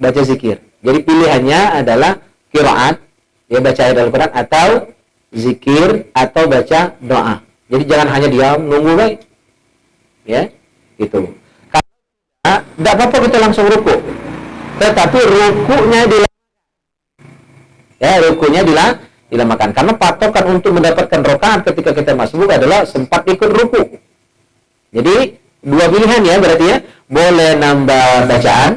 baca zikir. Jadi pilihannya adalah qiraat, ya, baca ayat Al-Quran, atau zikir, atau baca doa. Jadi jangan hanya diam nunggu baik, ya, gitu. Tidak apa-apa kita langsung ruku, tetapi rukunya dilamakan, karena patokan untuk mendapatkan rakaat ketika kita masbuk adalah sempat ikut ruku. Jadi dua pilihan ya, berarti ya, boleh nambah bacaan,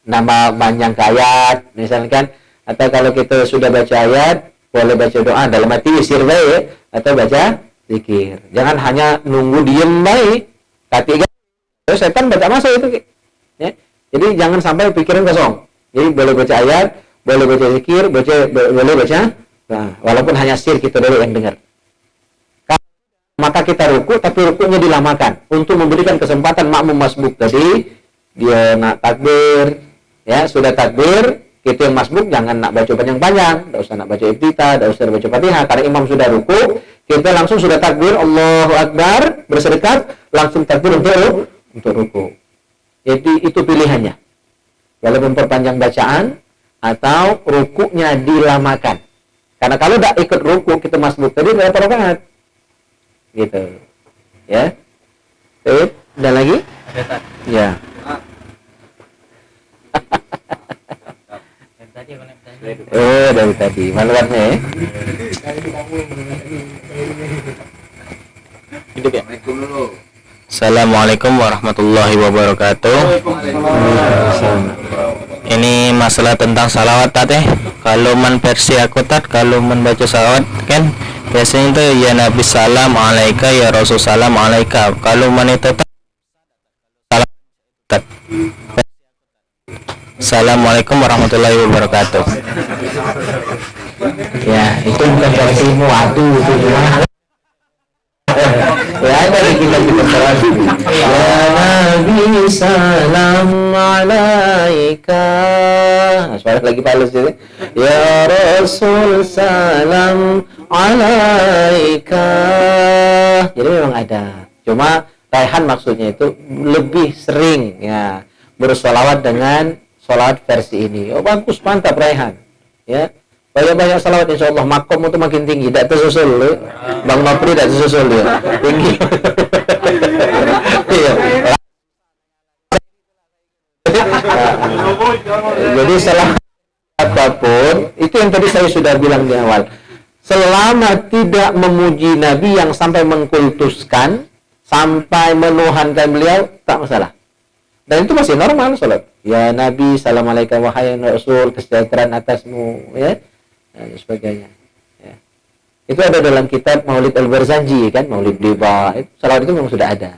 nambah panjang ayat misalkan, atau kalau kita sudah baca ayat boleh baca doa dalam arti wisir baik, atau baca zikir. Jangan hanya nunggu diem baik, tapi setan baca masuk itu, ya. Jadi jangan sampai pikiran kosong. Jadi boleh baca ayat, boleh baca zikir, boleh baca, nah, walaupun hanya sir kita dulu yang dengar. Maka kita ruku, tapi rukunya dilamakan untuk memberikan kesempatan makmum masbuk tadi dia nak takbir, ya, sudah takbir, kita yang masbuk jangan nak baca panjang-panjang, tidak usah nak baca iftitah, tidak usah baca Fatihah, karena imam sudah ruku, kita langsung sudah takbir Allahu Akbar, bersedekat, langsung takbir untuk ruku. Jadi itu pilihannya. Walaupun perpanjang bacaan atau rukunya dilamakan. Karena kalau tidak ikut ruku kita masbuk tadi berapa rakaat? Gitu. Ya. Baik, ada lagi? Ada tak? Ya. Yang tadi apa yang tadi? Oh, dari tadi. Maluannya ya. Hidup ya? Assalamualaikum warahmatullahi wabarakatuh. Ini masalah tentang salawat tadi. Kalau man versi aku tat, kalau man baca salawat kan biasanya itu ya Nabi salam alaika, ya Rasul salam alaika. Kalau man itu salam tat. Assalamualaikum warahmatullahi wabarakatuh. Ya, itu bukan versimu, aduh itu gimana? Ya, dari kita salat. Ya Nabi salam alaika. Suara lagi palsu ya. Ya Rasul salam alaika. Jadi memang ada. Cuma Raihan maksudnya itu lebih sering ya bersolawat dengan solawat versi ini. Oh bagus, mantap Raihan. Ya. Banyak-banyak salawat insya Allah, makom itu makin tinggi, tidak tersusul ya. Bang Nopri tidak tersusul ya, tinggi. Jadi salawat apapun, itu yang tadi saya sudah bilang di awal, selama tidak memuji Nabi yang sampai mengkultuskan, sampai menuhankan beliau, tak masalah. Dan itu masih normal salat. Ya Nabi, assalamualaikum wahai Rasul, kesejahteraan atasmu, ya. Dan sebagainya. Ya. Itu ada dalam kitab Maulid Al-Barzanji kan, Maulid Deba. Salawat itu memang sudah ada.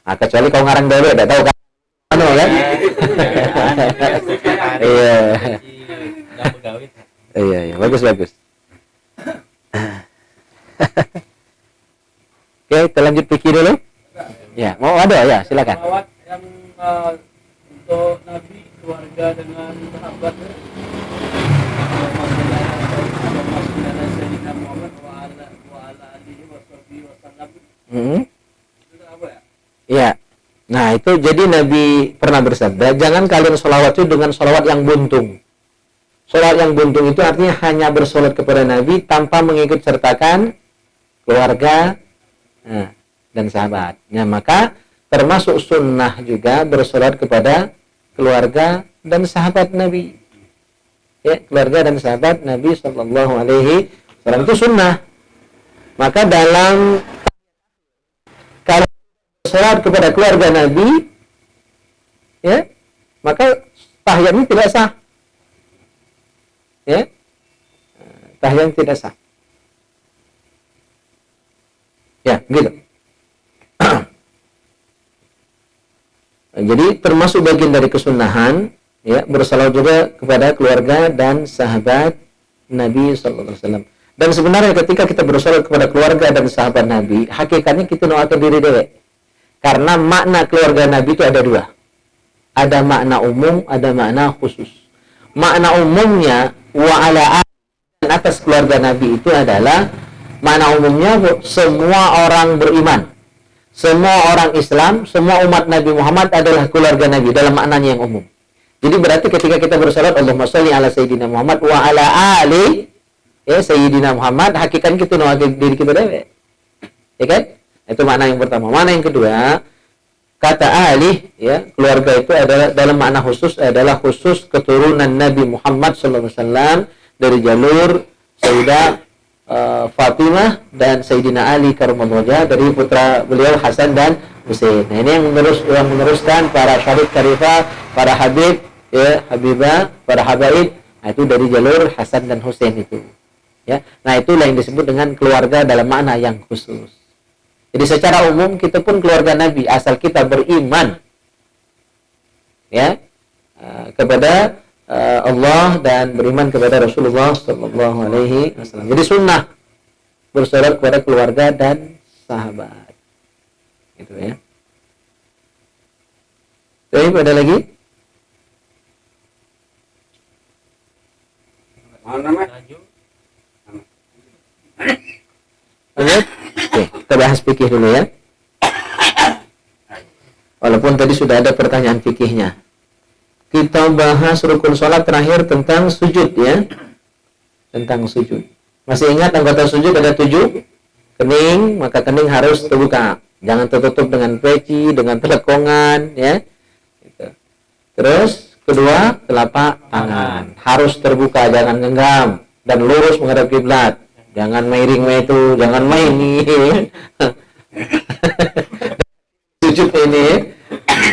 Nah, kecuali kau ngarang dulu, tidak tahu kan? Anu kan? Iya. Nggak begawit. Iya, bagus. Oke, kita lanjut pikir dulu. Ya, mau ada ya, silakan. Salawat yang untuk Nabi, keluarga dengan sahabat. Ya. Nah, itu jadi Nabi pernah bersabda, jangan kalian sholawat itu dengan sholawat yang buntung. Sholawat yang buntung itu artinya hanya bersolat kepada Nabi tanpa mengikut sertakan keluarga dan sahabat. Nah, maka termasuk sunnah juga bersolat kepada keluarga dan sahabat Nabi. Ya, keluarga dan sahabat Nabi Sallallahu Alaihi Wasallam itu sunnah. Maka dalam kalau bersolat kepada keluarga Nabi, ya, maka tahiyatnya tidak sah. Ya, tahiyat tidak sah. Ya, gitu. Jadi termasuk bagian dari kesunahan, ya, bersalawat juga kepada keluarga dan sahabat Nabi Sallallahu Alaihi Wasallam. Dan sebenarnya ketika kita bersalawat kepada keluarga dan sahabat Nabi, hakikatnya kita doakan diri dewek. Karena makna keluarga Nabi itu ada dua. Ada makna umum, ada makna khusus. Makna umumnya wa ala dan atas keluarga Nabi itu adalah makna umumnya semua orang beriman, semua orang Islam, semua umat Nabi Muhammad adalah keluarga Nabi dalam maknanya yang umum. Jadi berarti ketika kita bersalat Allahumma sholli ala sayyidina Muhammad wa ala ali ya sayyidina Muhammad, hakikatnya kita doakan diri kita dewe. Ya kan? Itu makna yang pertama. Makna yang kedua, kata ahli, ya, keluarga itu adalah dalam makna khusus adalah khusus keturunan Nabi Muhammad SAW dari jalur Sayyidah Fatimah dan Sayyidina Ali karramallahu wajhah dari putra beliau Hasan dan Husain. Nah, ini yang meneruskan para syarif karifah, para habib, ya, habibah, para habaib. Nah, itu dari jalur Hasan dan Husain itu. Ya. Nah, itulah yang disebut dengan keluarga dalam makna yang khusus. Jadi secara umum kita pun keluarga Nabi asal kita beriman, ya, kepada Allah dan beriman kepada Rasulullah Sallallahu Alaihi Wasallam. Jadi sunnah bersolat kepada keluarga dan sahabat, gitu ya. Baik, ada lagi? Mana mah? Lanjut. Oke, kita bahas fikih dulu ya. Walaupun tadi sudah ada pertanyaan fikihnya. Kita bahas rukun sholat terakhir tentang sujud ya. Tentang sujud. Masih ingat anggota sujud ada 7? Kening, maka kening harus terbuka. Jangan tertutup dengan peci, dengan telekongan ya. Gitu. Terus kedua, telapak tangan harus terbuka, jangan genggam dan lurus menghadap kiblat. Jangan miring itu, jangan main nih. Sujud ini,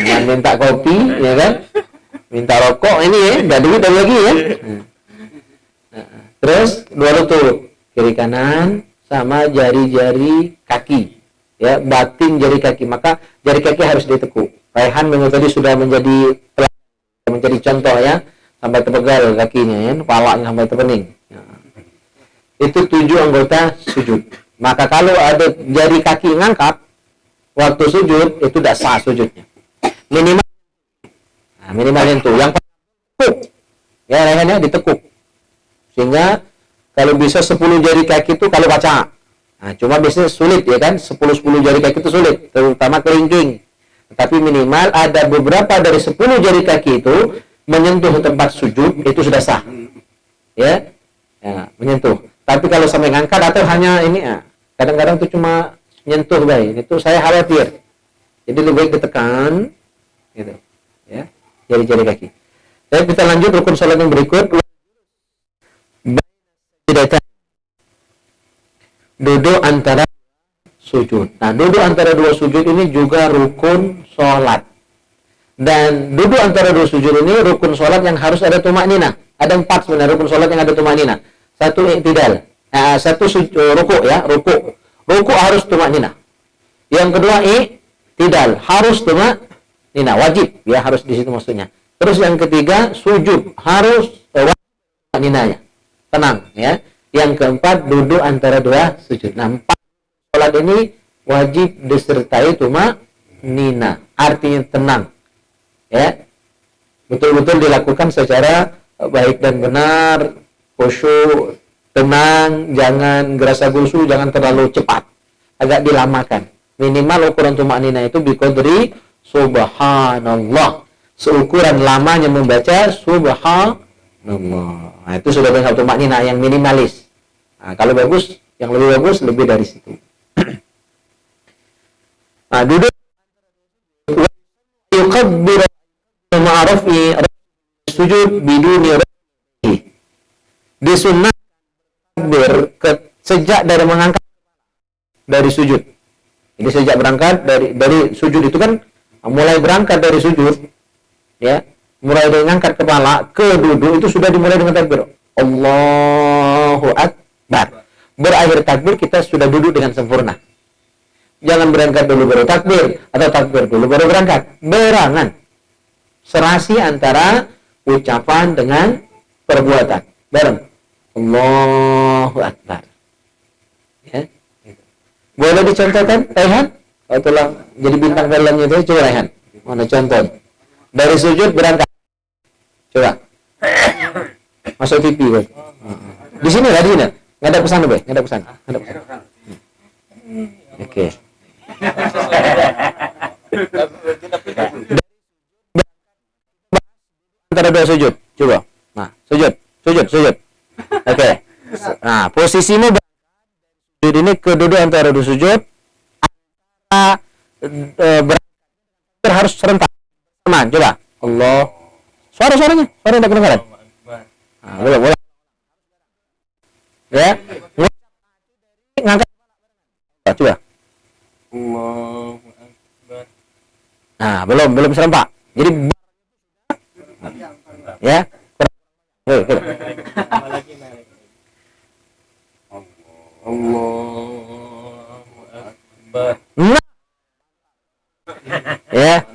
jangan minta kopi, ya kan? Minta rokok ini ya, nggak duit lagi ya. Terus dua lutut, kiri kanan sama jari-jari kaki, ya, batin jari kaki. Maka jari kaki harus ditekuk. Raihan minggu tadi sudah menjadi contoh ya, sampai terpegal kakinya ya, kepalanya sampai terpening. Itu 7 anggota sujud. Maka kalau ada jari kaki ngangkat waktu sujud, itu tidak sah sujudnya. Minimal itu. Yang tekuk, ya, lehernya ditekuk. Sehingga kalau bisa 10 jari kaki itu kalau baca. Nah, cuma biasanya sulit ya kan, 10 jari kaki itu sulit, terutama kelingking. Tapi minimal ada beberapa dari 10 jari kaki itu menyentuh tempat sujud, itu sudah sah. Ya, menyentuh. Tapi kalau sampai ngangkat atau hanya ini, kadang-kadang itu cuma nyentuh baik, itu saya khawatir. Jadi lebih baik ditekan, gitu, ya, jari-jari kaki. Jadi kita lanjut rukun sholat yang berikut. Duduk antara sujud. Nah, duduk antara dua sujud ini juga rukun sholat. Dan duduk antara dua sujud ini rukun sholat yang harus ada tumakninah. Ada 4 sebenarnya rukun sholat yang ada tumakninah. Satu i'tidal, satu ruku ya, ruku harus tumakninah. Yang kedua i'tidal, harus tumakninah. nina, wajib ya, harus di situ maksudnya. Terus yang ketiga, sujud harus wajib ninanya, tenang ya. Yang keempat, duduk antara dua sujud. Nah, 4 salat ini wajib disertai nina, artinya tenang ya, betul-betul dilakukan secara baik dan benar, khusyuk, tenang, jangan gerasa gerusu, jangan terlalu cepat, agak dilamakan. Minimal ukuran nina itu biqadri subhanallah, seukuran lamanya membaca subhanallah. Nah, itu sudah dengan nina yang minimalis. Nah, kalau bagus, yang lebih bagus lebih dari situ. Nah, duduk yukabbir ma'arafi sujud biduni rafi. Disunnah takbir sejak dari mengangkat dari sujud. Jadi sejak berangkat dari sujud itu kan mulai berangkat dari sujud ya, mulai dari mengangkat kepala ke duduk itu sudah dimulai dengan takbir. Allahu Akbar. Berakhir takbir kita sudah duduk dengan sempurna. Jangan berangkat dulu baru takbir, atau takbir dulu baru berangkat. Berangan. Serasi antara ucapan dengan perbuatan. Bareng. Allahu Akbar. Ya. Boleh dicontohkan, Raihan? Kalau telah jadi bintang filmnya itu, coba Raihan. Mana contoh? Dari sujud berangkat. Coba. Masuk TV kan? Di sini lah, di sini. Nggak ada pesan, Nggak ada pesan. Nggak ada pesan. Oke. Antara dua sujud, coba. Nah, sujud. Oke. Nah, posisimu sujud ini keduduk antara dua sujud. Harus serentak. Sama, coba. Allah. Suaranya tidak kedengaran. Nah, boleh. Ya. Ngangkat. Coba. Allahu Akbar. Nah, belum serempak. Jadi ya. Allahu Akbar. Nah. Ya.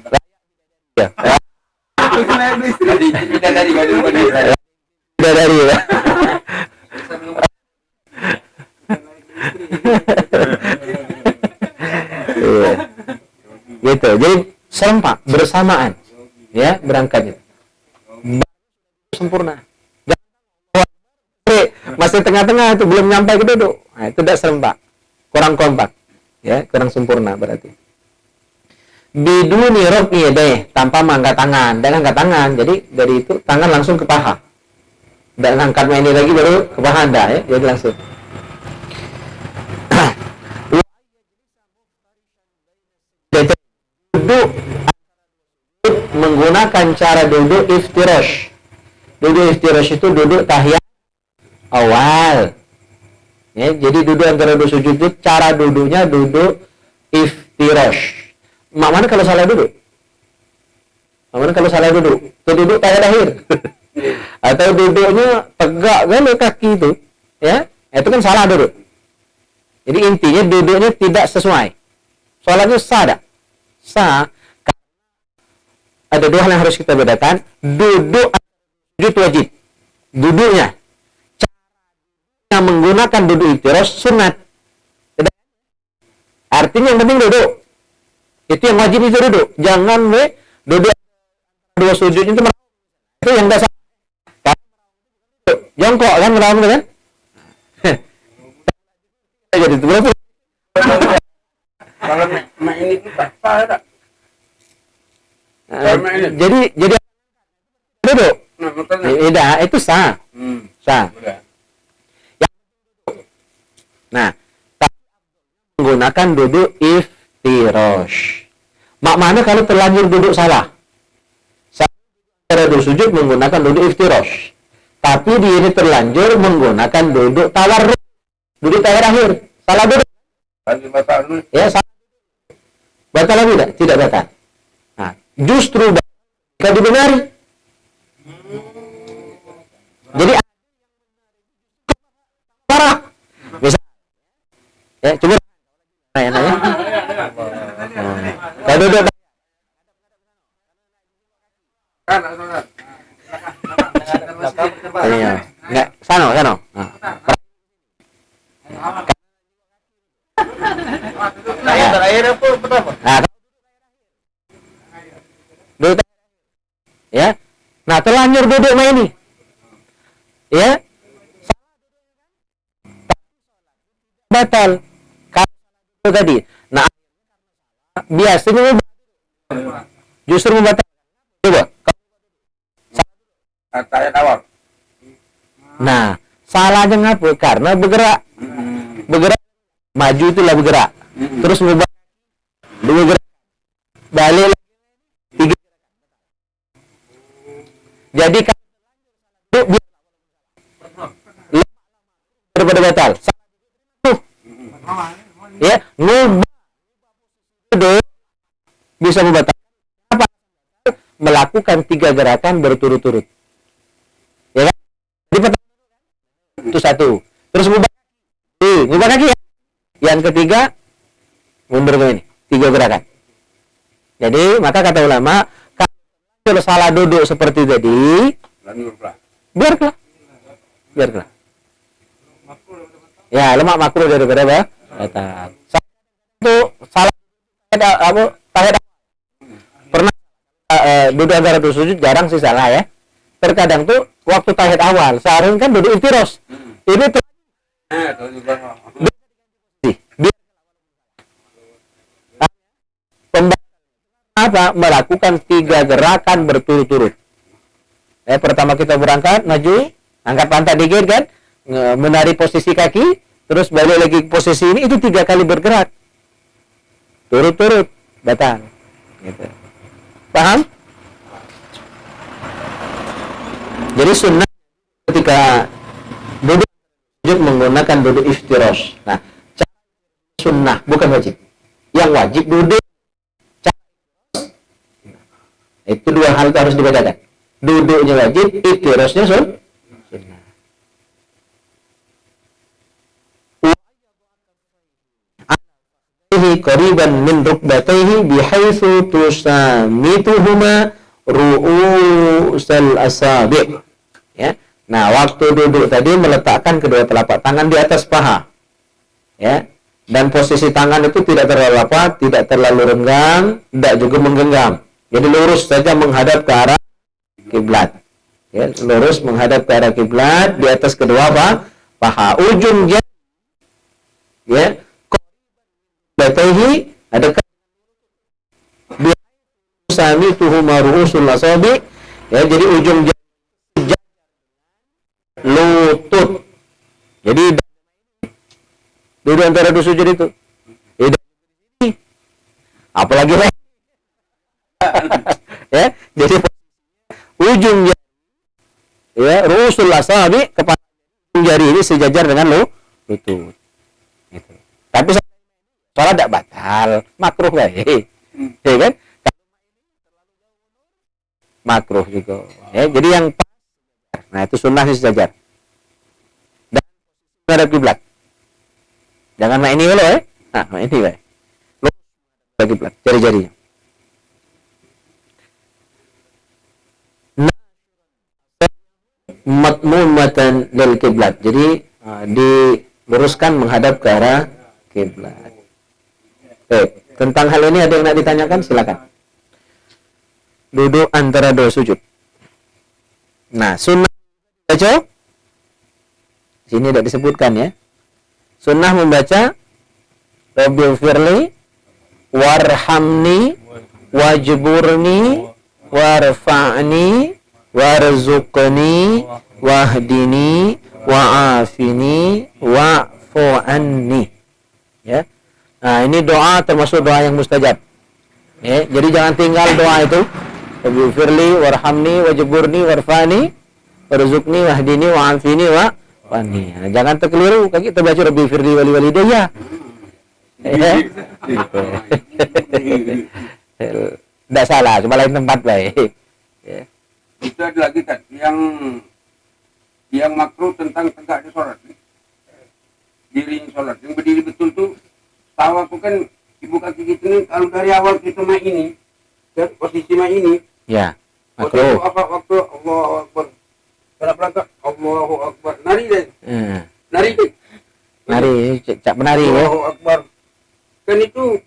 Ya. Dari ya. Gitu. Jadi serempak bersamaan ya berangkatnya. Sempurna. Masih tengah-tengah itu belum nyampe ke duduk. Nah, itu tidak serempak. Kurang kompak. Ya, kurang sempurna berarti. Biduni raf'i yadayh, tanpa mengangkat tangan. Dan angkat tangan. Jadi dari itu tangan langsung ke paha. Dan angkat ini lagi baru ke paha Anda ya. Jadi langsung. Duduk menggunakan cara duduk iftirash. Duduk iftirash itu duduk tahiyat awal. Ya, jadi duduk antara dua sujud itu cara duduknya duduk iftirash. Mana kalau salah duduk? Mana kalau salah duduk? Itu duduk tahiyat akhir. Atau duduknya tegak kan kaki itu, ya? Itu kan salah duduk. Jadi intinya duduknya tidak sesuai. Soalnya sah. Sah. Ada dua hal yang harus kita bedakan. Duduk sujud wajib. Duduknya. Cara menggunakan duduk iftirash sunat. Artinya yang penting duduk. Itu yang wajib itu duduk. Jangan duduk dua sujud itu yang dasar. Jongkok kan meramu kan? Jadi itu berapa? Kalau mak ini tak tak. Jadi duduk. Nah, makanya. Tidak, itu sah. Sah. Nah, menggunakan duduk iftirash. Mana kalau terlanjur duduk salah? Cara duduk sujud menggunakan duduk iftirash. Tapi dia ini terlanjur menggunakan duduk tawarruk. Duduk tawar akhir. Salah duduk. Ya, salah. Batal lagi tidak? Tidak batal. Nah, justru jika dibenari. Jadi parah. Bisa. Ya, coba nanya. Kalau duduk Iya. Enggak, sana. Nah. Terakhir apa pertama? Nah, duduk, ya. Nah, terlanjur duduk main ini, ya, batal. Kalau tadi, nah, biasanya justru membatal. Coba. Tahiyat awal. Nah, salahnya ngapa? Karena bergerak, maju itulah bergerak. Terus bergerak, dua gerak, balik lagi, tiga. Jadi kalau daripada batal, ya, ngubah bisa membatalkan apa? Melakukan 3 gerakan berturut-turut, ya kan? Jadi pertama itu 1, terus ngubah kaki ya. Yang ketiga mundur ke ini, 3 gerakan. Jadi maka kata ulama, kalau salah duduk seperti tadi, biarlah. Ya, lemak makruh daripada batal. Satu salah tahiyat pernah duduk antara dua sujud, jarang sih salah ya. Terkadang tuh waktu tahiyat awal, seharusnya kan duduk iftiros. Ini apa? Melakukan 3 gerakan berturut-turut. Pertama kita berangkat, maju, angkat pantat dikit kan, menari posisi kaki, terus balik lagi ke posisi ini, itu 3 kali bergerak, turut-turut, batal. Gitu. Paham? Jadi sunnah ketika duduk menggunakan duduk iftirosh. Nah, sunnah bukan wajib. Yang wajib duduk. Itu 2 hal itu harus dibedakan. Duduknya wajib, iftirashnya sunnah. Qariban min rukbatayhi bihaitsu tusamituhuma ru'usal asabi'. Ya. Nah, waktu duduk tadi meletakkan kedua telapak tangan di atas paha. Ya. Dan posisi tangan itu tidak terlalu apa? Tidak terlalu renggang, tidak juga menggenggam. Jadi lurus saja menghadap ke arah kiblat. Ya, lurus menghadap ke arah kiblat di atas kedua apa? Paha. Ujung jari, ya, bataihi ada sami tuhuma ru'usul asabi, ya, jadi ujung jari lutut. Jadi duduk antara dua sujud itu. Apalagi ya, jadi ujung jari, ya, ru'usul asabi, kepala jari ini sejajar dengan lutut. Gitu. Tapi sholat tidak batal, makruh baik, ya kan? Makruh juga. Ya, jadi yang pas, nah itu sunnah sejajar. Dan menghadap kiblat. Jangan main ini loh, nah main ini baik. Menghadap kiblat, jari-jarinya. Matmumatan lil kiblat. Jadi diluruskan menghadap ke arah kiblat. Tentang hal ini ada yang nak ditanyakan? Silakan. Duduk antara dua sujud. Nah, sunnah baca sini tidak disebutkan ya. Sunnah membaca Rabbighfirli warhamni wajburni warfa'ni warzuqni wahdini wa'afini wa'fu anni. Ya. Nah, ini doa termasuk doa yang mustajab. Ya, jadi jangan tinggal doa itu. Rabbighfirli warhamni wajburni warfani warzuqni wahdini wa'afini wa'fani. Nah, jangan terkeliru kan kita baca Rabbighfirli wali walidayya. Ya. Tidak salah, cuma lain tempat baik. Ya. Itu ada lagi kan yang makruh tentang tegak di sholat. Diri sholat. Yang berdiri betul tuh, tahu aku kan ibu kaki kita ini kalau dari awal kita main ini, ya, posisi main ini, Ya. Makruh. Apa waktu Allahu Akbar. Kalau berangkat Allahu Akbar. Nari deh. Nari deh. Nari, cak menari ya. Allahu Akbar. Kan itu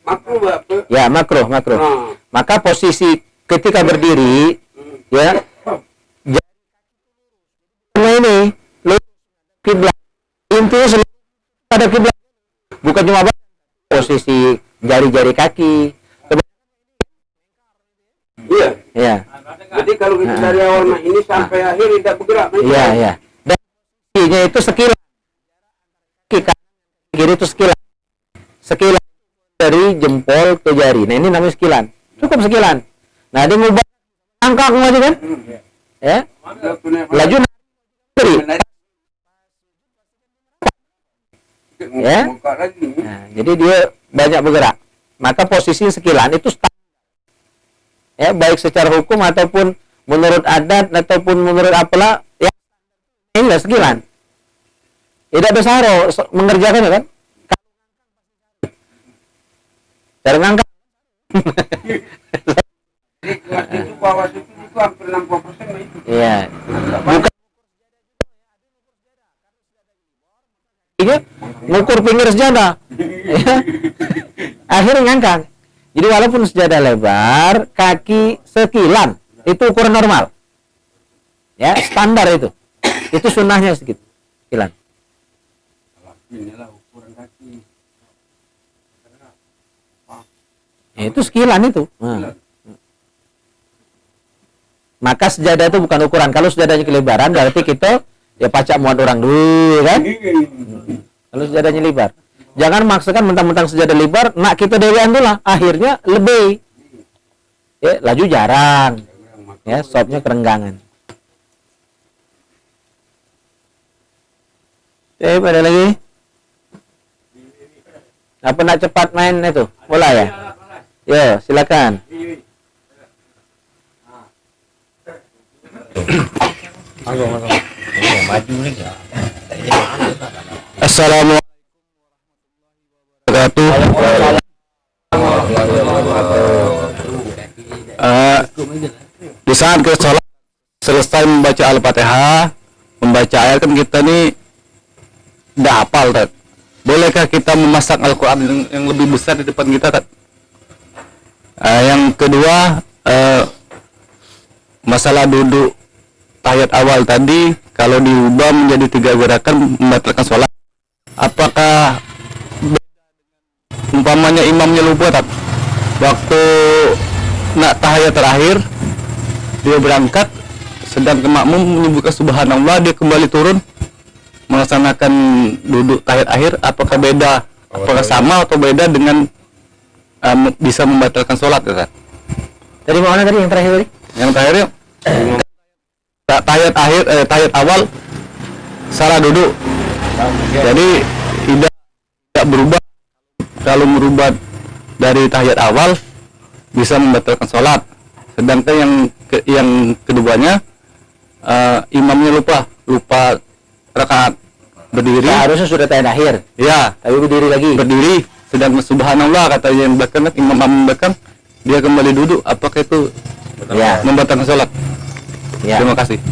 makruh apa? Ya, makruh. Nah. Maka posisi ketika berdiri ya jangan ini kiblat. Intinya selalu ada kiblat. Bukan cuma posisi jari-jari kaki. Iya. Ya. Jadi kalau kita dari awal ini sampai akhir tidak bergerak. Iya. Dan kakinya itu sekilan. Kiri itu sekilan. Sekilan dari jempol ke jari. Nah, ini namanya sekilan. Cukup sekilan. Nah, dia ngubah angka maju kan? Ya. Laju kiri. Ya. Nah, jadi dia banyak bergerak. Maka posisi sekilan itu ya, baik secara hukum ataupun menurut adat ataupun menurut apalah ya, ini sekilan. Tidak besar mengerjakan kan? Cara ngangkat. Itu bawah situ itu hampir 60% itu. Iya. Bukan ini ngukur pinggir sejadah. Ya. Akhirnya ngangkat. Jadi walaupun sejadah lebar, kaki sekilan, itu ukuran normal. Ya, standar itu. Itu sunnahnya sedikit. Sekilan. Inilah ukuran kaki. Ya, itu sekilan itu. Nah. Maka sejadah itu bukan ukuran. Kalau sejadahnya kelebaran berarti kita ya pacak muat orang dulu kan. Kalau sejadahnya lebar. Jangan maksakan mentang-mentang sejadah lebar, nak kita dewean tuh lah. Akhirnya lebih. Ya, laju jarang. Ya, sopnya kerenggangan. Ada lagi? Apa nak cepat main itu? Bola ya? Ya, silakan. Assalamualaikum warahmatullahi wabarakatuh. Di saat kita sholat selesai membaca Al-Fatihah, membaca ayat kan kita nih udah hafal, Tat. Bolehkah kita memasang Al-Quran yang lebih besar di depan kita, Tat? Yang kedua, masalah duduk tahiyat awal tadi, kalau diubah menjadi 3 gerakan membatalkan sholat. Apakah umpamanya imamnya lupa, Tat, waktu nak tahiyat terakhir dia berangkat, sedangkan makmum menyebutkan subhanallah, dia kembali turun melaksanakan duduk tahiyat akhir, apakah beda? Apakah sama atau beda dengan bisa membatalkan sholat, Tat? Tadi mana tadi yang terakhir tadi? Yang terakhir yuk. Tahiyat akhir, tahiyat awal salah duduk. Jadi tidak berubah. Kalau merubah dari tahiyat awal bisa membatalkan sholat. Sedangkan yang keduanya imamnya lupa rakaat berdiri. Harusnya sudah tahiyat akhir. Ya, Tapi berdiri lagi. berdiri. Sedangkan subhanallah kata yang belakang, imam belakang dia kembali duduk. Apakah itu Ya. membatalkan sholat? Ya. Terima kasih.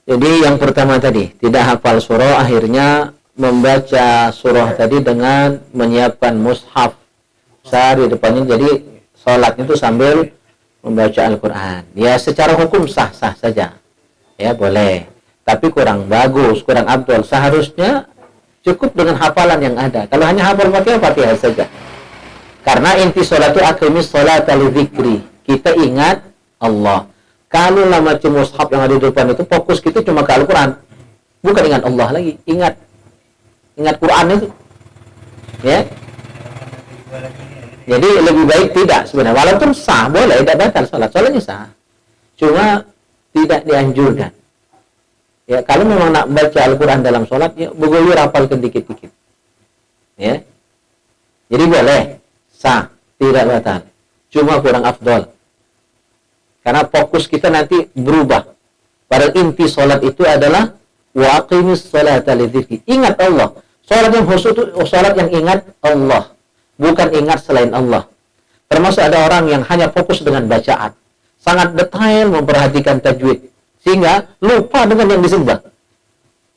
Jadi yang pertama tadi, tidak hafal surah, akhirnya membaca surah tadi dengan menyiapkan mushaf besar di depannya, jadi sholatnya itu sambil membaca Al-Quran. Ya secara hukum sah-sah saja, ya boleh. Tapi kurang bagus, kurang abdul. Seharusnya cukup dengan hafalan yang ada. Kalau hanya hafal Fatihah saja. Karena inti sholat itu aqimis sholat al-zikri. Kita ingat Allah. Kalau lama mushaf yang ada di depan itu, fokus kita cuma ke Al-Quran. Bukan ingat Allah lagi. Ingat Quran itu. Ya. Jadi lebih baik tidak sebenarnya. Walaupun sah, boleh, tidak batal sholat. Sholatnya sah. Cuma tidak dianjurkan. Ya, kalau memang nak baca Al-Quran dalam sholat, ya bergulir hafalkan dikit-dikit. Ya. Jadi boleh, sah, tidak batal. Cuma kurang afdol. Karena fokus kita nanti berubah. Padahal inti sholat itu adalah waqimis sholata lidzikri. Ingat Allah. Sholat yang khusyuk itu sholat yang ingat Allah. Bukan ingat selain Allah. Termasuk ada orang yang hanya fokus dengan bacaan, sangat detail memperhatikan tajwid, sehingga lupa dengan yang disembah.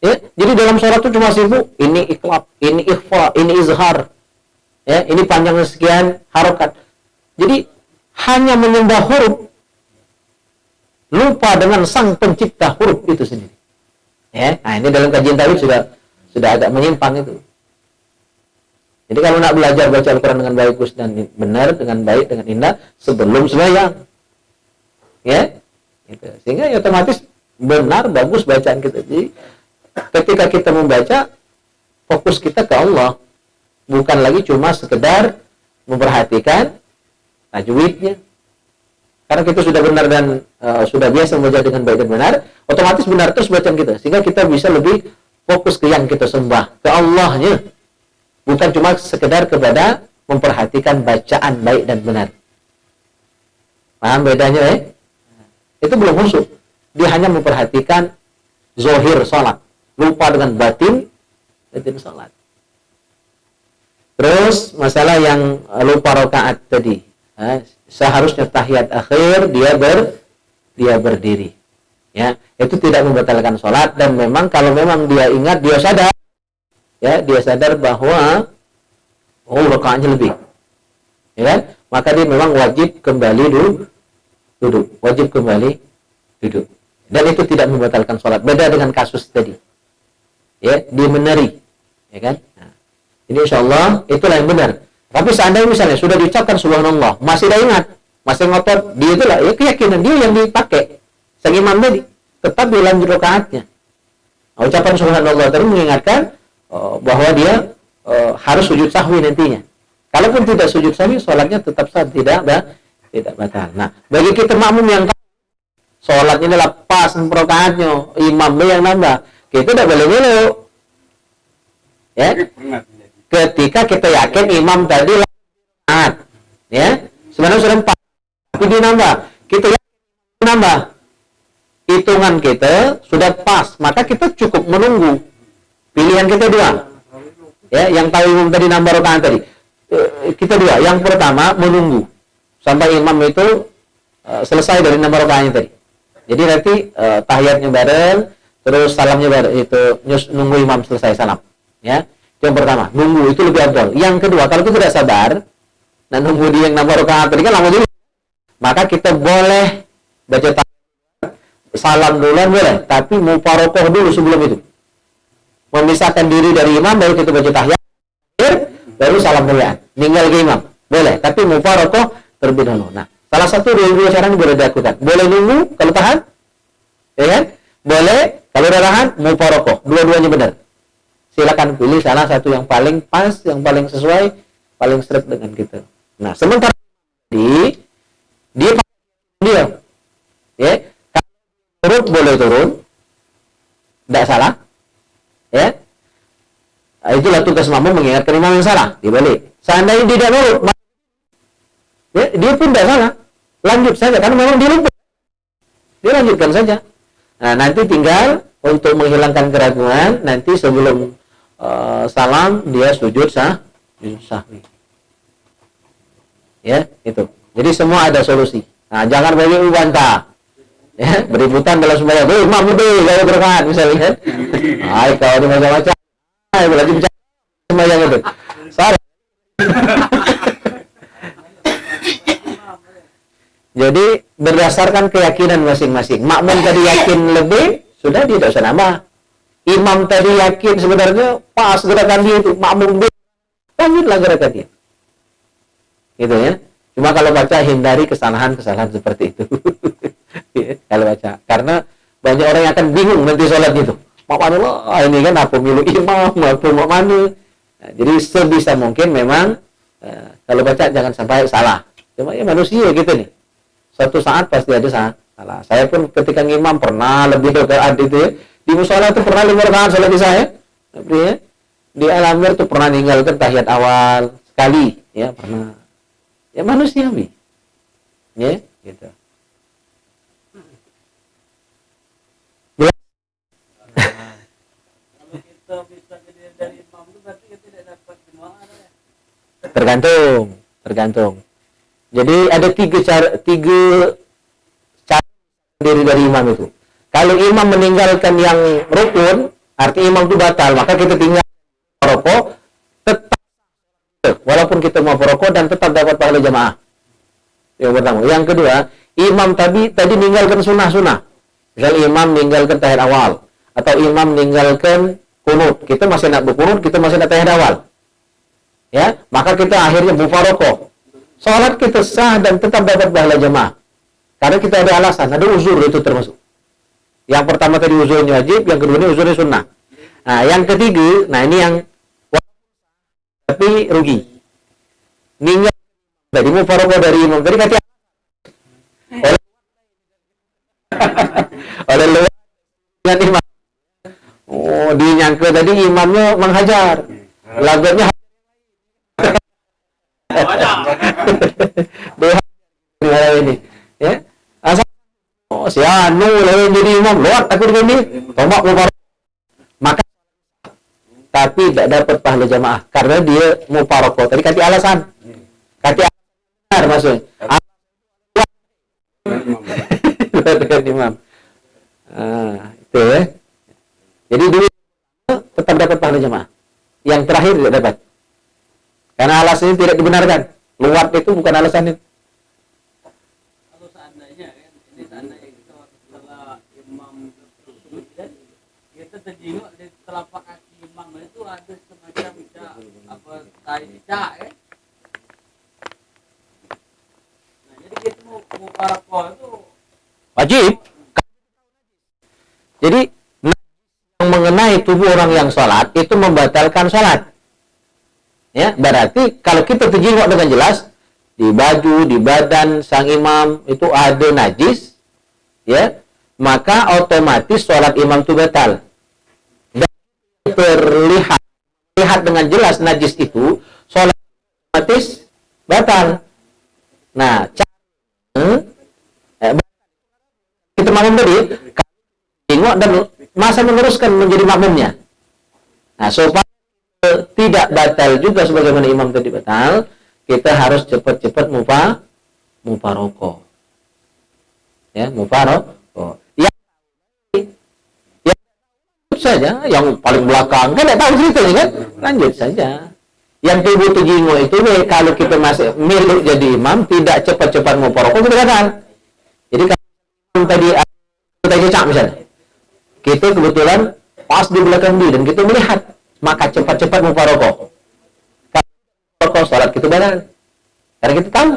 Ya, jadi dalam sholat itu cuma sibuk ini iqlab, ini ikhfa, ini izhar, ya, ini panjang sekian harokat. Jadi hanya menyembah huruf, lupa dengan sang pencipta huruf itu sendiri. Ya, nah ini dalam kajian tauhid sudah agak menyimpang itu. Jadi kalau nak belajar baca Al-Quran dengan bagus dan benar, dengan baik, dengan indah, sebelum sembahyang, ya, gitu. Sehingga ya otomatis benar, bagus bacaan kita. Jadi ketika kita membaca, fokus kita ke Allah, bukan lagi cuma sekedar memperhatikan tajwidnya. Karena kita sudah benar dan sudah biasa membaca dengan baik dan benar, otomatis benar terus bacaan kita, sehingga kita bisa lebih fokus ke yang kita sembah, ke Allahnya, bukan cuma sekedar kepada memperhatikan bacaan baik dan benar. Paham bedanya, Itu belum khusyuk. Dia hanya memperhatikan zohir sholat, lupa dengan batin sholat. Terus masalah yang lupa rakaat tadi, seharusnya tahiyat akhir dia berdiri, ya, itu tidak membatalkan sholat. Dan memang kalau memang dia ingat, dia sadar, ya, dia sadar bahwa rakaatnya lebih, ya kan? Maka dia memang wajib kembali duduk, wajib kembali duduk, dan itu tidak membatalkan sholat. Beda dengan kasus tadi, ya, dia meneri, ya kan? Nah, ini insya Allah itulah yang benar. Tapi seandainya misalnya sudah diucapkan subhanallah, masih tidak ingat, masih ngotot, dia itulah ya keyakinan dia yang dipakai sang imam tadi, tetap dilanjut rakaatnya. Ucapan subhanallah tadi mengingatkan bahwa dia harus sujud sahwi nantinya. Kalaupun tidak sujud sahwi, sholatnya tetap sah, tidak batal. Nah, bagi kita makmum yang sholatnya adalah pas rakaatnya, imamnya yang nambah, kita tidak boleh ngeluh, ya. Ketika kita yakin imam tadi rakaat, ya, sebenarnya sudah 4, tapi dia nambah, kita yakin nambah, hitungan kita sudah pas, maka kita cukup menunggu. Pilihan kita dua, ya, yang tahu imam tadi nambah rakaat tadi, kita dua. Yang pertama menunggu sampai imam itu selesai dari nambah rakaatnya tadi. Jadi nanti tahiyatnya bareng, terus salamnya bareng, itu nunggu imam selesai salam, ya. Yang pertama, nunggu itu lebih afdal. Yang kedua, kalau kita tidak sabar, dan nunggu dia yang nambah rakaat tadi kan lama juga, maka kita boleh baca salam duluan boleh, tapi mufarokoh dulu sebelum itu. Memisahkan diri dari imam, baru kita baca tahiyat, baru salam muliaan. Ninggal ke imam, boleh, tapi mufarokoh terlebih dahulu. Nah, salah satu dari dua cara ini boleh dilakukan. Boleh nunggu kalau tahan, ya kan? Boleh kalau udah tahan, mufarokoh. Dua-duanya benar. Silakan pilih salah satu yang paling pas, yang paling sesuai, paling seret dengan kita. Nah, sementara dia ya, turun boleh turun, tidak salah, ya. Itulah tugas makmum mengingatkan imam yang salah, dibalik. Seandainya dia tidak nurut, ya, dia pun tidak salah, lanjut saja, karena memang dia lupa, dia lanjutkan saja. Nah, nanti tinggal untuk menghilangkan keraguan, nanti sebelum salam dia sujud sahwi, ya, itu. Jadi semua ada solusi. Nah, jangan bagi bantah, ya, beributan dalam sembahyang. Imam lebih gaya berkat misalnya, kan? Ay, kau ada macam-macam, lagi bicara sembahyang itu, salah. Jadi berdasarkan keyakinan masing-masing. Makmum tadi yakin lebih, sudah dia tidak usah nambah. Imam tadi yakin sebenarnya pas gerakan dia itu, makmum dia, lanjutlah gerakan dia. Gitu ya. Cuma kalau baca hindari kesalahan-kesalahan seperti itu. Kalau baca, karena banyak orang yang akan bingung nanti sholat gitu. Makmanullah, ini kan apa milu imam, apa makmanu. Nah, jadi sebisa mungkin memang kalau baca jangan sampai salah. Cuma ya manusia gitu nih. Suatu saat pasti ada salah. Saya pun ketika ngimam pernah lebih rakaat itu ya. Di musola itu pernah 5 rakaat sholat di saya. Ya. Di Al-Amir itu pernah ninggalkan tahiyat awal sekali, ya pernah. Ya manusiawi. Ya, gitu. Kalau kita bisa jadi dari imam itu berarti kita tidak dapat jemaah, ya. Tergantung. Jadi ada tiga cara diri dari imam itu. Kalau imam meninggalkan yang rukun, arti imam itu batal, maka kita tinggal rokok, tetap walaupun kita mau rokok dan tetap dapat pahala jamaah. Yang pertama. Yang kedua, imam tadi meninggalkan sunnah-sunnah. Misal imam meninggalkan tahiyat awal atau imam meninggalkan kunut, kita masih nak berkunut, kita masih nak tahiyat awal. Ya, maka kita akhirnya mufaraqah. Salat kita sah dan tetap dapat pahala jamaah. Karena kita ada alasan, ada uzur, itu termasuk. Yang pertama tadi uzurnya wajib, yang kedua ini uzurnya sunnah. Nah, yang ketiga, nah ini yang tapi rugi. Ninggal tadi mufaraqah dari imam tadi kata oleh lewat dengan imam. Oh, dinyangka tadi imamnya menghajar. Laganya Doa ini, ya. Asal si anu lawan jadi imam, lewat aku begini, tombak mufaraqah. Maka tapi tidak dapat pahala jamaah karena dia mufaraqah. Tadi kati alasan. Kati benar maksudnya. Dengan imam. Itu ya. Jadi dulu tetap dapat pahala jamaah. Yang terakhir tidak dapat. Karena alasannya tidak dibenarkan. Luar itu bukan alasannya. Kalau seandainya kan, ini seandainya kita setelah imam tersebut kan, kita terjenguk di telapak kaki imam itu ada semacam apa taisa kan. Nah, jadi kita mau mufaraqah itu Wajib. Jadi yang mengenai tubuh orang yang sholat itu membatalkan sholat. Ya, berarti kalau kita terjenguk dengan jelas di baju, di badan sang imam itu ada najis, ya, maka otomatis sholat imam itu batal. Dan terlihat dengan jelas najis itu, sholat otomatis batal. Nah, kita makmum tadi, tengok dan masa meneruskan menjadi makmumnya. Nah, supaya tidak batal juga sebagaimana imam tadi batal, kita harus cepat-cepat mufaraqah. Ya, mufaraqah. Yang saja, yang paling belakang kan tidak tahu ceritanya kan, lanjut saja. Yang tubuh tujingo itu kalau kita masih milik jadi imam, tidak cepat-cepat mufaraqah kita batal. Jadi kalau tadi kita cecak misalnya, kita kebetulan pas di belakang dia dan kita melihat, maka cepat-cepat mufaraqah. Kalau salat kita batal. Karena kita tahu.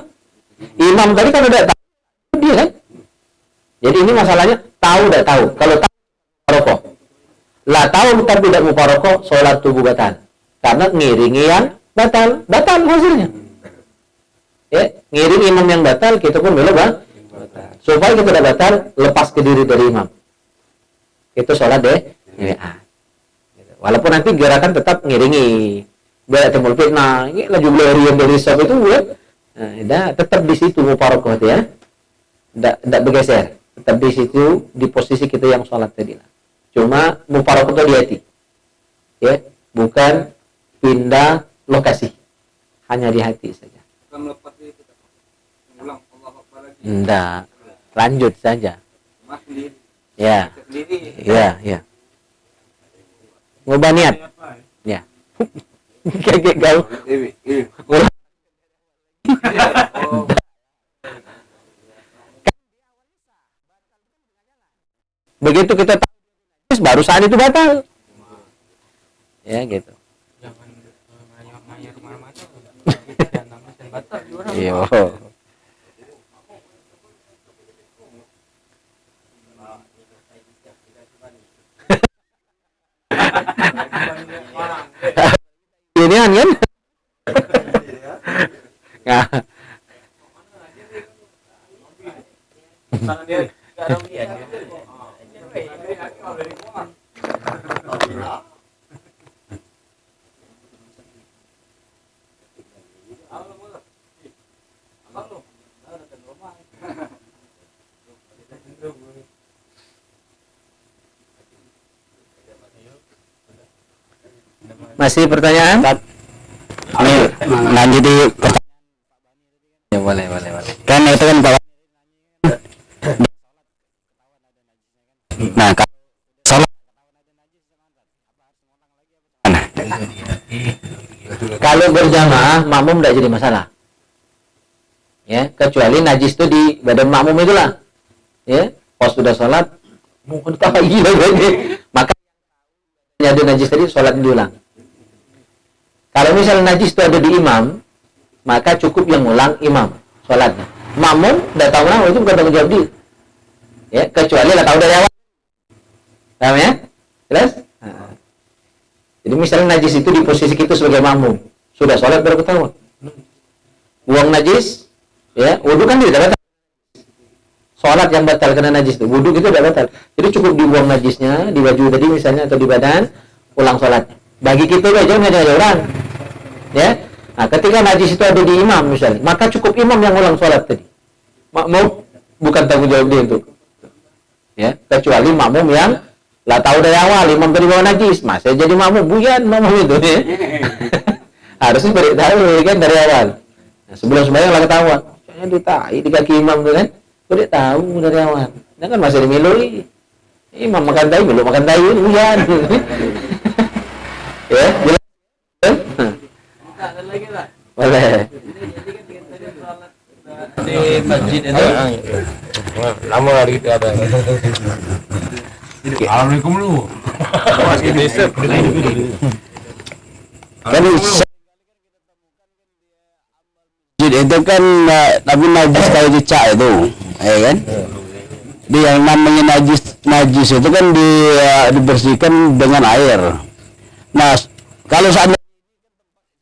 Imam tadi kan udah tahu dia kan. Jadi ini masalahnya tahu tidak tahu. Kalau tahu mufaraqah. Lah tahu tapi tidak mufaraqah, salat tubuh batal. Karena ngiringi yang batal hasilnya. Ya, ngiring imam yang batal, kita pun belum batal. Supaya kita tidak batal, lepas ke diri dari imam. Itu salat deh. Walaupun nanti gerakan tetap ngiringi, biar timbul fitnah. Ini laju beliau yang dari sab itu, ya, tetap di situ mufaraqah ya, tidak bergeser, tetap di situ di posisi kita yang sholat tadi. Cuma mufaraqah itu di hati, ya, bukan pindah lokasi, hanya di hati saja. Tidak, lanjut saja. Ya, ya. Ngubah niat. Ya. Kayak kau. Begitu kita tahu baru saat itu batal. Ya gitu. Jangan ngayar mata. Dan nama batal juga. Iya. Ini kan? Nah. Masih pertanyaan? Ini lanjut di Ya boleh. kan itu kan kawan. Nah, kalau sholat Kalau berjamaah makmum tidak jadi masalah. Ya, kecuali najis itu di badan makmum itulah. Ya, pas sudah sholat mau kentang lagi maka ada najis tadi sholat diulang. Kalau misalnya najis itu ada di imam, maka cukup yang ulang imam sholatnya. Makmum tidak tahu lah, itu bukan tanggung jawab dia. Ya, kecuali lah tahu dari awal. Paham ya? Jelas? Nah. Jadi misalnya najis itu di posisi kita sebagai makmum, sudah sholat baru ketahuan. Buang najis, ya, wudu kan tidak batal. Sholat yang batal karena najis itu, wudu itu tidak batal. Jadi cukup dibuang najisnya di baju tadi misalnya atau di badan, ulang sholat. Bagi kita jangan ngajak orang, ya. Nah, ketika najis itu ada di imam misalnya, maka cukup imam yang ulang sholat tadi. Makmum bukan tanggung jawab dia untuk, ya, kecuali makmum yang lah tahu dari awal imam tadi bawa najis, masa jadi makmum bukan makmum itu, ya. Harusnya beritahu kan dari awal. Nah, sebelum sembahyang lah ketahuan. Soalnya ditai di kaki imam tu kan, boleh tahu dari awal. Nah kan masih dimilui. Imam makan tai, belum makan tai bukan. Ya, jelas. Ada lagi lah. Boleh. Jadi kan kita tadi sholat di masjid itu. Lama hari kita ada. Assalamualaikum lu. kan itu kan tapi najis kayak cicak itu, ya kan? Di yang namanya najis itu kan dibersihkan dengan air. Nah, kalau saat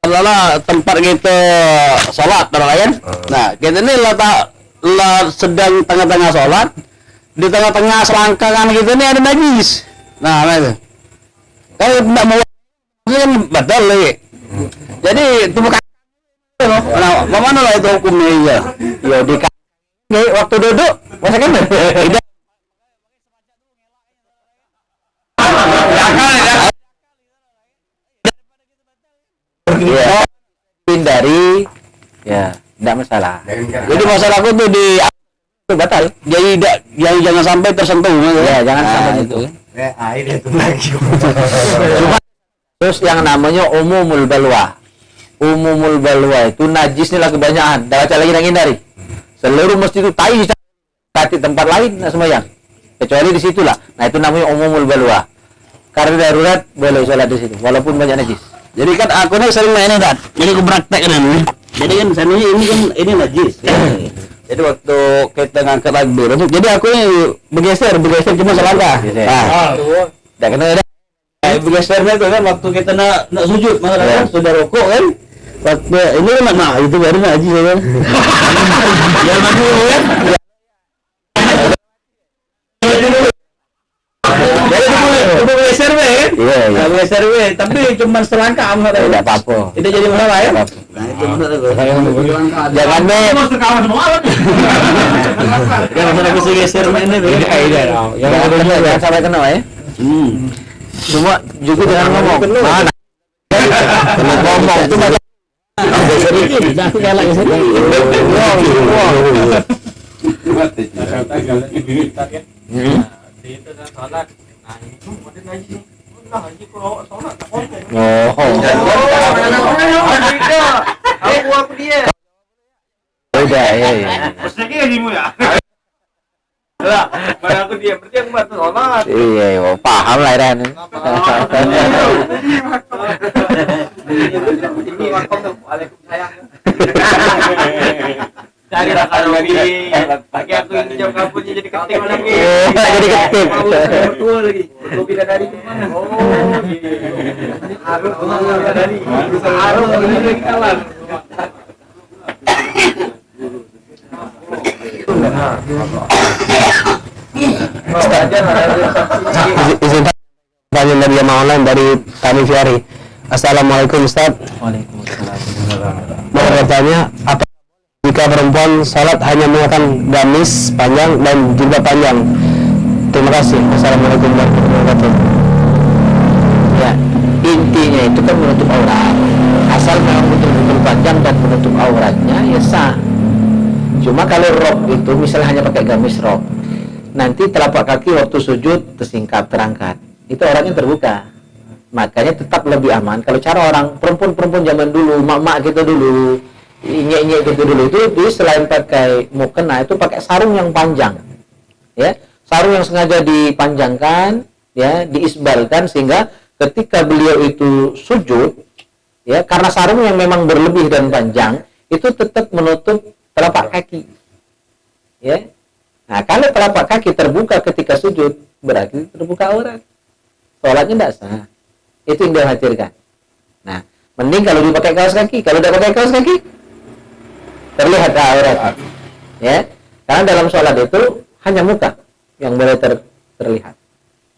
adalah tempat kita sholat, kan? Nah, kita ini sedang tengah-tengah sholat, di tengah-tengah selangkangan kita ini ada najis. Nah, itu. Kalau tidak mau kan batal lagi. Jadi itu bukan. Nah, bagaimana lah itu hukumnya ya? Ya di waktu duduk, masa kan? Tidak. Ya, hindari, ya, tidak masalah. Jadi masalahku tuh di batal. Jadi jangan sampai tersentuh. Ya, jangan sampai itu. Air itu lagi. Cuma terus yang namanya umumul balwa. Umumul balwa itu najisnya lah kebanyakan. Dah baca lagi hindari. Seluruh masjid itu tai di tempat lain nak sembahyang. Kecuali di situlah. Nah, itu namanya umumul balwa. Karena darurat boleh sholat di situ walaupun banyak najis. Jadi kan aku nih sering main ini, jadi aku praktek kan ini. Jadi kan sana ini kan ini najis. Jadi waktu kita ngangkat takbir, jadi aku ini bergeser cuma selangkah. Nah, dah kena ada. Bergesernya itu kan waktu kita nak sujud, masalah sudah rokok kan. Waktu ini kan nah itu baru najis kan. Ya maju kan. Jadi bergeser kan? Iya. Bergeser tapi cuma selangkah amat. Tidak apa-apa. Itu jadi masalah ya. Nah, itu benar itu. Jangan jangan sampai bisa geser mainnya tuh. Jangan sampai kena ya. Cuma juga jangan ngomong. Mana? Ngomong itu macam sedikit. Jangan galak ya sedikit. Itu kan sholat. Nah, itu ada najis. Udah haji kalau sholat tak boleh. Aku dia. Udah ya. Maksudnya kayak gini ya. Lah, pada aku dia berarti aku bantu sholat. Iya, paham lah Ran. Ini makom tuh, Waalaikumsalam. Cari kalau lagi aku ini jam kampungnya jadi ketik lagi. Jadi ketik. Betul lagi. Kopi dari mana? Oh, harus dari. Harus lagi kawan. Izin tanya dari jamaah online dari Tani Fiari. Assalamualaikum Ustaz. Waalaikumsalam. Mau bertanya, apa jika perempuan salat hanya menggunakan gamis panjang dan jilbab panjang? Terima kasih. Assalamualaikum warahmatullahi wabarakatuh. Ya, intinya itu kan menutup aurat. Asal memang betul-betul panjang dan menutup auratnya ya sah. Cuma kalau rok itu misalnya hanya pakai gamis rok, nanti telapak kaki waktu sujud tersingkap, terangkat, itu orangnya terbuka. Makanya tetap lebih aman kalau cara orang perempuan zaman dulu, mak-mak kita dulu, inyek-inyek kita dulu itu selain pakai mukena itu pakai sarung yang panjang, ya, sarung yang sengaja dipanjangkan, ya, diisbalkan sehingga ketika beliau itu sujud, ya, karena sarung yang memang berlebih dan panjang itu tetap menutup telapak kaki, ya. Nah, kalau telapak kaki terbuka ketika sujud berarti terbuka aurat, sholatnya tidak sah. Itu yang dikhawatirkan. Nah, mending kalau dipakai kaos kaki. Kalau tidak pakai kaos kaki terlihat aurat, ya. Karena dalam sholat itu hanya muka yang boleh terlihat.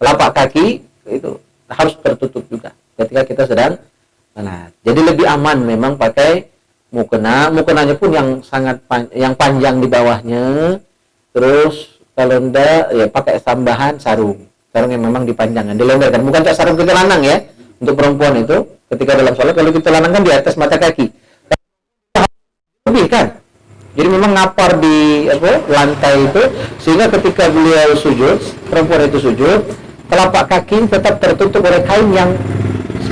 Telapak kaki itu harus tertutup juga ketika kita sedang sholat. Jadi lebih aman memang pakai mukena. Mukenanya pun yang sangat yang panjang di bawahnya. Terus kalau enggak ya pakai tambahan sarung yang memang dipanjangkan, dilebarkan. Bukan kayak sarung kita lanang ya. Untuk perempuan itu ketika dalam sholat kalau kita lanang kan di atas mata kaki. Lebih kan? Jadi memang ngapar di lantai itu sehingga ketika beliau sujud, perempuan itu sujud, telapak kaki tetap tertutup oleh kain yang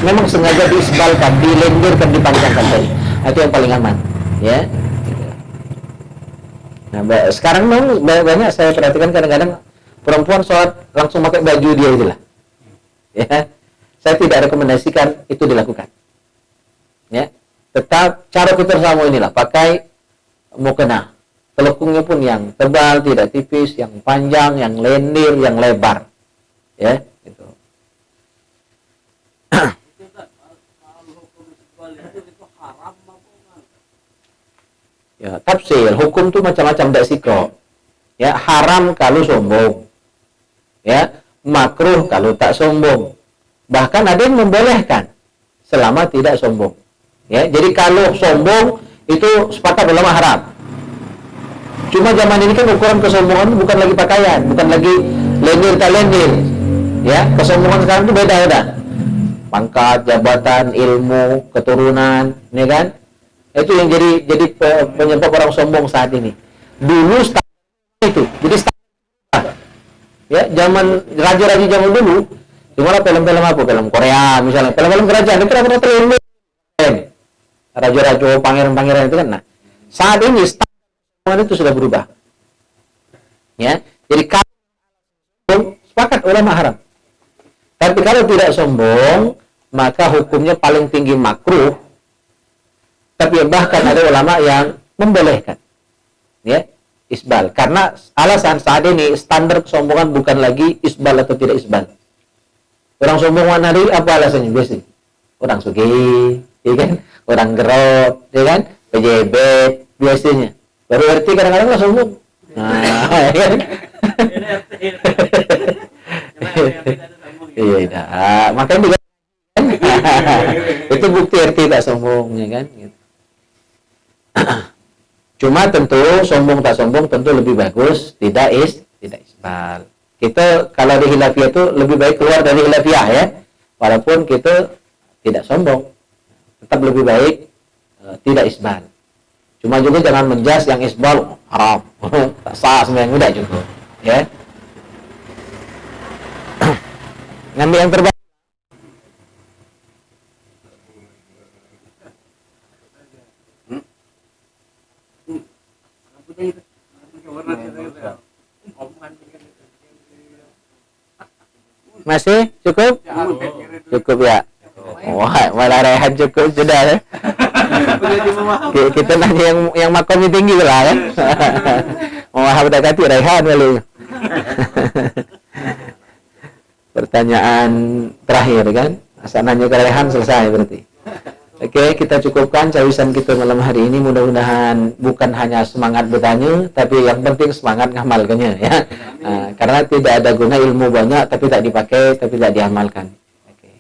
memang sengaja diisbalkan, dilendirkan, dipanjangkan tadi. Itu yang paling aman, ya. Nah, sekarang memang banyak saya perhatikan kadang-kadang perempuan sholat langsung pakai baju dia itulah, ya. Saya tidak rekomendasikan itu dilakukan, ya. Tetap cara kita sama inilah, pakai mukena, telekungnya pun yang tebal, tidak tipis, yang panjang, yang lendir, yang lebar, ya. Gitu. Itu kan kalau hukum isbal itu haram apa enggak? Ya, tafsir hukum itu macam-macam dasiko. Ya, haram kalau sombong, ya, makruh kalau tak sombong. Bahkan ada yang membolehkan selama tidak sombong. Ya, jadi kalau sombong itu sepakat ulama haram. Cuma zaman ini kan ukuran kesombongan bukan lagi pakaian, bukan lagi lendir tak lendir. Ya, kesombongan sekarang itu beda-beda. Pangkat, jabatan, ilmu, keturunan, ya kan? Itu yang jadi penyebab orang sombong saat ini. Dulu itu, jadi ya, zaman raja-raja zaman dulu, cuma film-film apa? Film Korea misalnya, film-film kerajaan itu rata-rata ilmu. Raja-raja, pangeran-pangeran itu kan. Nah, saat ini standar itu sudah berubah. Ya, jadi kalau sepakat ulama haram. Tapi kalau tidak sombong, maka hukumnya paling tinggi makruh. Tapi bahkan ada ulama yang membolehkan, ya, isbal. Karena alasan saat ini standar kesombongan bukan lagi isbal atau tidak isbal. Orang sombong mana hari apa alasannya biasanya? Orang sugih, ya kan? Orang gerot, ya kan? Pejabat biasanya. Baru RT kadang-kadang lah sombong. Nah, ya kan? Iya, makanya juga itu bukti RT tak sombong, ya kan? Cuma tentu sombong tak sombong tentu lebih bagus tidak isbal. Kita kalau di hilafiyah itu lebih baik keluar dari hilafiyah ya, walaupun kita tidak sombong, tetap lebih baik tidak isbal. Cuma juga jangan menjas yang isbal haram, tak sah sebenarnya, udah cukup ya. Ngambil yang terbaik. Masih cukup? Cukup ya. Wah, malah rehat cukup sudah ya. Kita nanya yang makomnya tinggi lah ya. Mau udah kati rehat kali. Pertanyaan terakhir kan? Asal nanya ke rehan selesai berarti. Oke, kita cukupkan cawisan kita malam hari ini. Mudah-mudahan bukan hanya semangat bertanya, tapi yang penting semangat ngamalkannya ya. Karena tidak ada guna ilmu banyak tapi tak dipakai, tapi tak diamalkan. Oke.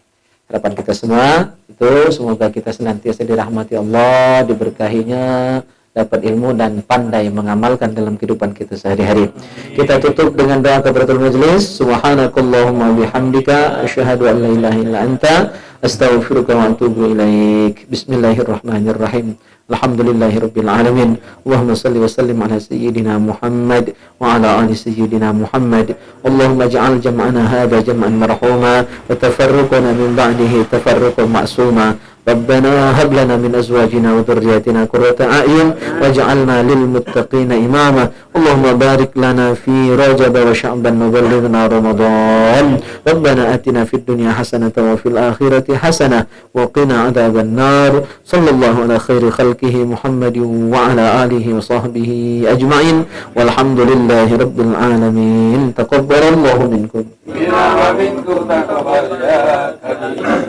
Harapan kita semua itu semoga kita senantiasa dirahmati Allah, diberkahinya dapat ilmu dan pandai mengamalkan dalam kehidupan kita sehari-hari. Kita tutup dengan doa kafaratul majlis. Subhanakallahumma bihamdika asyhadu an la ilaha illa anta astaghfiruka wa atubu ilaik. Bismillahirrahmanirrahim. Alhamdulillahirabbil alamin. Allahumma shalli wa sallim ala sayyidina Muhammad wa ala ali sayyidina Muhammad. Allahumma ij'al jam'ana hadha jam'an marhuma wa tafarruqana min ba'dihi tafarruqan ma'suma. ربنا هب لنا من أزواجنا وذرياتنا قرة أعين واجعلنا للمتقين إماما. اللهم بارك لنا في رجب وشعبان وبلغنا رمضان. ربنا آتنا في الدنيا حسنة وفي الآخرة حسنة وقنا عذاب النار. صلى الله على خير خلقه محمد وعلى آله وصحبه أجمعين والحمد لله رب العالمين. تقبل الله منكم. Bila wa minkum taqabbal ya karim.